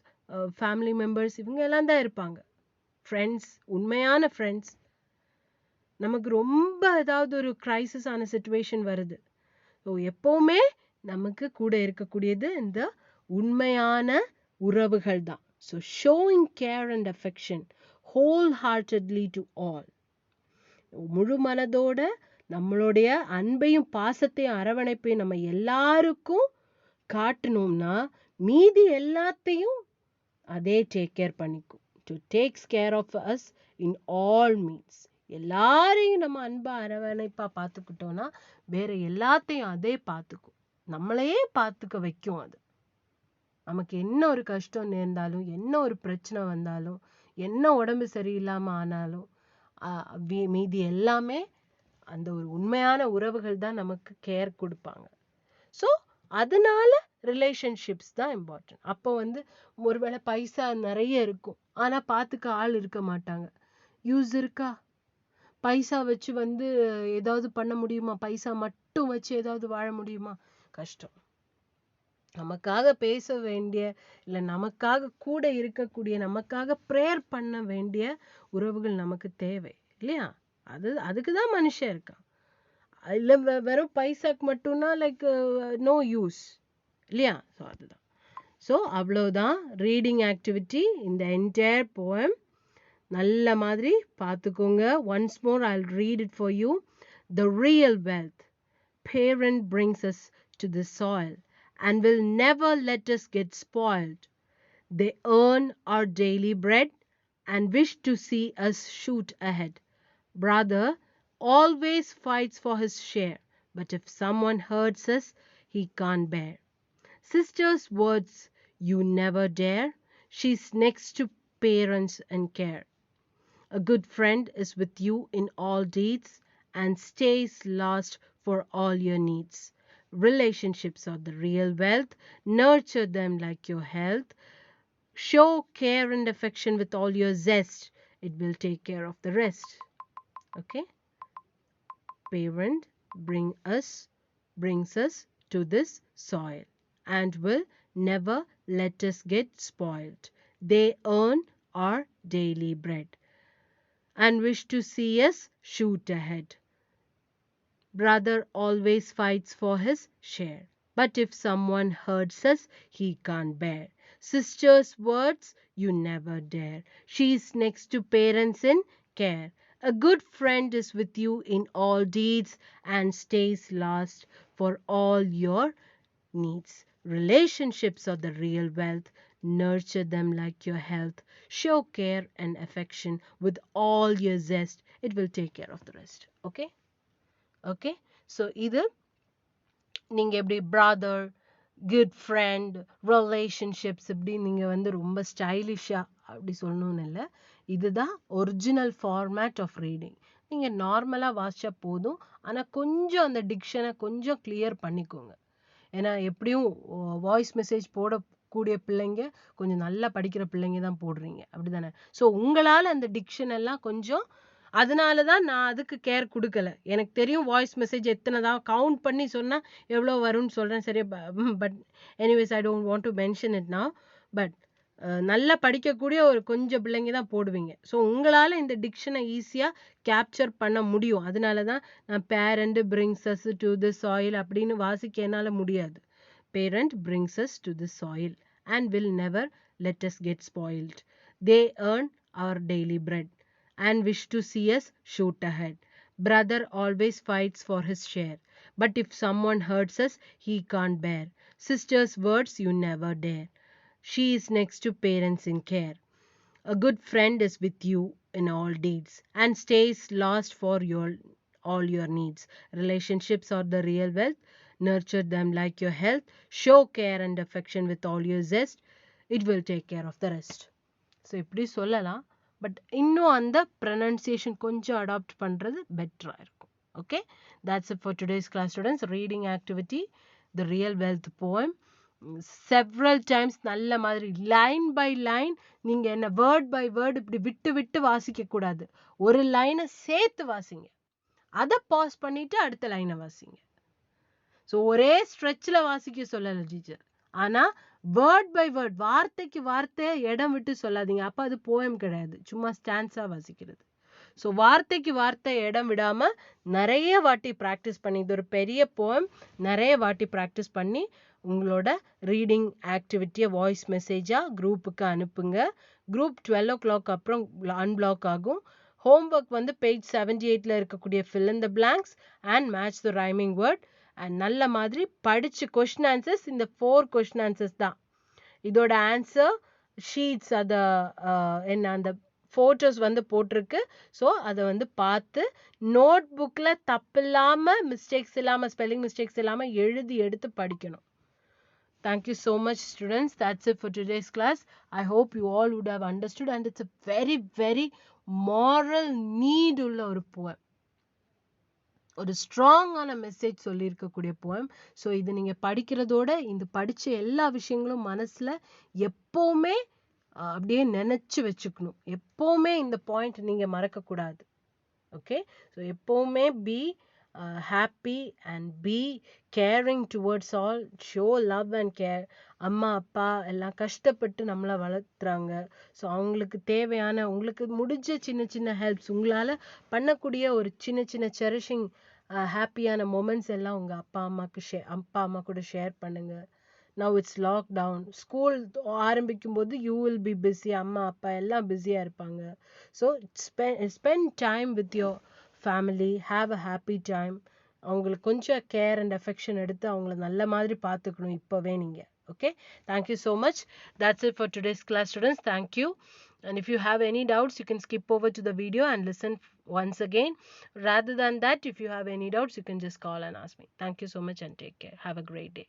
ஃபேமிலி மெம்பர்ஸ் இவங்க எல்லாம் தான் இருப்பாங்க. ஃப்ரெண்ட்ஸ், உண்மையான ஃப்ரெண்ட்ஸ். நமக்கு ரொம்ப ஏதாவது ஒரு கிரைசிஸ் ஆன சிச்சுவேஷன் வருது, ஸோ எப்பவுமே நமக்கு கூட இருக்கக்கூடியது இந்த உண்மையான உறவுகள் தான். So showing care and affection whole heartedly to all, முழு மனதோட நம்மளுடைய அன்பையும் பாசத்தையும் அரவணைப்பையும் நம்ம எல்லாருக்கும் காட்டணும்னா மீதி எல்லாத்தையும் அதே டேக் கேர் பண்ணிக்கும். To takes care of us in all means. எல்லாரையும் நம்ம அன்பா அரவணைப்பா பார்த்துக்கிட்டோம்னா வேற எல்லாத்தையும் அதே பார்த்துக்கும், நம்மளையே பார்த்துக்க வைக்கும். அது நமக்கு என்ன ஒரு கஷ்டம் நேர்ந்தாலும், என்ன ஒரு பிரச்சனை வந்தாலும், என்ன உடம்பு சரியில்லாம ஆனாலும் மீதி எல்லாமே அந்த ஒரு உண்மையான உறவுகள் தான் நமக்கு கேர் கொடுப்பாங்க. ஸோ அதனால ரிலேஷன்ஷிப்ஸ் தான் இம்பார்ட்டன்ட். அப்போ வந்து ஒருவேளை பைசா நிறைய இருக்கும், ஆனா பார்த்துக்க ஆள் இருக்க மாட்டாங்க, யூஸ் இருக்கா? பைசா வச்சு வந்து ஏதாவது பண்ண முடியுமா? பைசா மட்டும் வச்சு ஏதாவது வாழ முடியுமா? கஷ்டம். நமக்காக பேச வேண்டிய, இல்ல நமக்காக கூட இருக்கக்கூடிய, நமக்காக ப்ரேயர் பண்ண வேண்டிய உறவுகள் நமக்கு தேவை இல்லையா? அதுக்குதான் மனுஷன் இருக்கான். இல்ல வெறும் பைசாக்கு மட்டும்னா லைக் நோ யூஸ் இல்லையா? ஸோ அதுதான். ஸோ அவ்வளோதான் ரீடிங் ஆக்டிவிட்டி இந்த என்டையர் போயம். நல்ல மாதிரி பார்த்துக்கோங்க. Once more I'll read it for you. The real wealth. Parent brings us to the soil and will never let us get spoiled. They earn our daily bread and wish to see us shoot ahead. Brother always fights for his share, but if someone hurts us, he can't bear. Sister's words you never dare. She's next to parents and care. A good friend is with you in all deeds and stays last for all your needs. Relationships are the real wealth. Nurture them like your health. Show care and affection with all your zest. It will take care of the rest. Okay? Parent brings us to this soil and will never let us get spoiled. They earn our daily bread and wish to see us shoot ahead. Brother always fights for his share, but if someone hurts us, he can't bear. Sister's words you never dare. She's next to parents in care. A good friend is with you in all deeds and stays last for all your needs. Relationships are the real wealth. Nurture them like your health. Show care and affection with all your zest. It will take care of the rest. Okay? Okay? So இது நீங்க எப்படி brother, good friend, relationships இப்படி நீங்க வந்து ரொம்ப ஸ்டைலிஷா அப்படி சொல்லணும்னு இல்லை. இதுதான் ஒரிஜினல் ஃபார்மேட் ஆஃப் ரீடிங். நீங்க நார்மலா வாசிச்சா போதும். ஆனா கொஞ்சம் அந்த டிக்ஷனை கொஞ்சம் கிளியர் பண்ணிக்கோங்க. ஏன்னா எப்படியும் வாய்ஸ் மெசேஜ் போடக்கூடிய பிள்ளைங்க கொஞ்சம் நல்லா படிக்கிற பிள்ளைங்க தான் போடுறீங்க அப்படிதானே? ஸோ உங்களால் அந்த டிக்ஷன் எல்லாம் கொஞ்சம், அதனால தான் நான் அதுக்கு கேர் கொடுக்கல. எனக்கு தெரியும் வாய்ஸ் மெசேஜ் எத்தனை தான் கவுண்ட் பண்ணி சொன்னால் எவ்வளோ வரும்னு சொல்கிறேன் சரியா. But anyways I don't want to mention it now. But நல்லா படிக்கக்கூடிய ஒரு கொஞ்சம் பிள்ளைங்க தான் போடுவீங்க. ஸோ உங்களால் இந்த டிக்ஷனை ஈஸியாக கேப்சர் பண்ண முடியும். அதனால தான் நான் parent brings us to the soil அப்படின்னு வாசிக்க என்னால் முடியாது. Parent brings us to the soil and will never let us get spoiled. They earn our daily bread and wish to see us shoot ahead. Brother always fights for his share, but if someone hurts us, he can't bear. Sister's words you never dare. She is next to parents in care. A good friend is with you in all deeds and stays last for all your needs. Relationships are the real wealth. Nurture them like your health. Show care and affection with all your zest. It will take care of the rest. So இப்படி சொல்லலாம். But இன்னும் அந்த pronunciation கொஞ்சம் adapt பண்ணுறது பெட்டராக இருக்கும். Okay, that's it for today's class, students. Reading activity, the real wealth poem. Several times நல்ல மாதிரி லைன் பை லைன் நீங்கள் என்ன வேர்ட் பை வேர்ட் இப்படி விட்டு விட்டு வாசிக்க கூடாது. ஒரு லைனை சேர்த்து வாசிங்க, அதை பாஸ் பண்ணிட்டு அடுத்த லைனை வாசிங்க. ஸோ ஒரே ஸ்ட்ரெச்சில் வாசிக்க சொல்லலை டீச்சர். ஆனால் வேர்ட் பை வேர்ட், வார்த்தைக்கு வார்த்தையை இடம் விட்டு சொல்லாதீங்க. அப்போ அது போயம் கிடையாது, சும்மா ஸ்டான்ஸாக வாசிக்கிறது. ஸோ வார்த்தைக்கு வார்த்தை இடம் விடாமல் நிறைய வாட்டி ப்ராக்டிஸ் பண்ணி, இது ஒரு பெரிய போயம், நிறைய வாட்டி ப்ராக்டிஸ் பண்ணி உங்களோட ரீடிங் ஆக்டிவிட்டியை வாய்ஸ் மெசேஜாக குரூப்புக்கு அனுப்புங்க. குரூப் 12 o'clock அப்புறம் அன்பிளாக் ஆகும். ஹோம்ஒர்க் வந்து பேஜ் 78 இருக்கக்கூடிய fill in the blanks and match the rhyming word. And நல்ல மாதிரி படித்து கொஷின் ஆன்சர்ஸ், இந்த 4 கொஷின் ஆன்சர்ஸ் தான். இதோட ஆன்சர் ஷீட்ஸ், அதை என்ன அந்த ஃபோட்டோஸ் வந்து போட்டிருக்கு. ஸோ அதை வந்து பார்த்து நோட் புக்கில் தப்பு இல்லாமல், மிஸ்டேக்ஸ் இல்லாமல், ஸ்பெல்லிங் மிஸ்டேக்ஸ் இல்லாமல் எழுதி எடுத்து படிக்கணும். Thank you so much, students. That's it for today's class. I hope you all would have understood, and it's a very, very moral need உள்ள ஒரு poem. ஒரு ஸ்ட்ராங்கான மெசேஜ் சொல்லியிருக்கக்கூடிய போயம். ஸோ இது நீங்கள் படிக்கிறதோட இந்த படித்த எல்லா விஷயங்களும் மனசில் எப்போவுமே அப்படியே நினச்சி வச்சுக்கணும். எப்போவுமே இந்த பாயிண்ட் நீங்கள் மறக்கக்கூடாது. ஓகே, ஸோ எப்போவுமே be happy and be caring towards all. Show love and care. அம்மா அப்பா எல்லாம் கஷ்டப்பட்டு நம்மளை வளர்த்துறாங்க. ஸோ அவங்களுக்கு தேவையான, உங்களுக்கு முடிஞ்ச சின்ன சின்ன ஹெல்ப்ஸ், உங்களால் பண்ணக்கூடிய ஒரு சின்ன சின்ன செரிஷிங் ஹாப்பியான மொமெண்ட்ஸ் எல்லாம் உங்கள் அப்பா அம்மா கூட ஷேர் பண்ணுங்க. Now it's lockdown. ஸ்கூல் ஆரம்பிக்கும் போது யூ வில் பி பிஸி, அம்மா அப்பா எல்லாம் பிஸியாக இருப்பாங்க. So spend time with your family, have a happy time. அவங்களுக்கு கொஞ்சம் கேர் அண்ட் அஃபெக்ஷன் எடுத்து அவங்கள நல்ல மாதிரி பார்த்துக்கணும் இப்போவே நீங்கள். Okay, thank you so much. That's it for today's class, students. Thank you. And if you have any doubts, you can skip over to the video and listen once again. Rather than that, if you have any doubts, you can just call and ask me. Thank you so much and take care. Have a great day.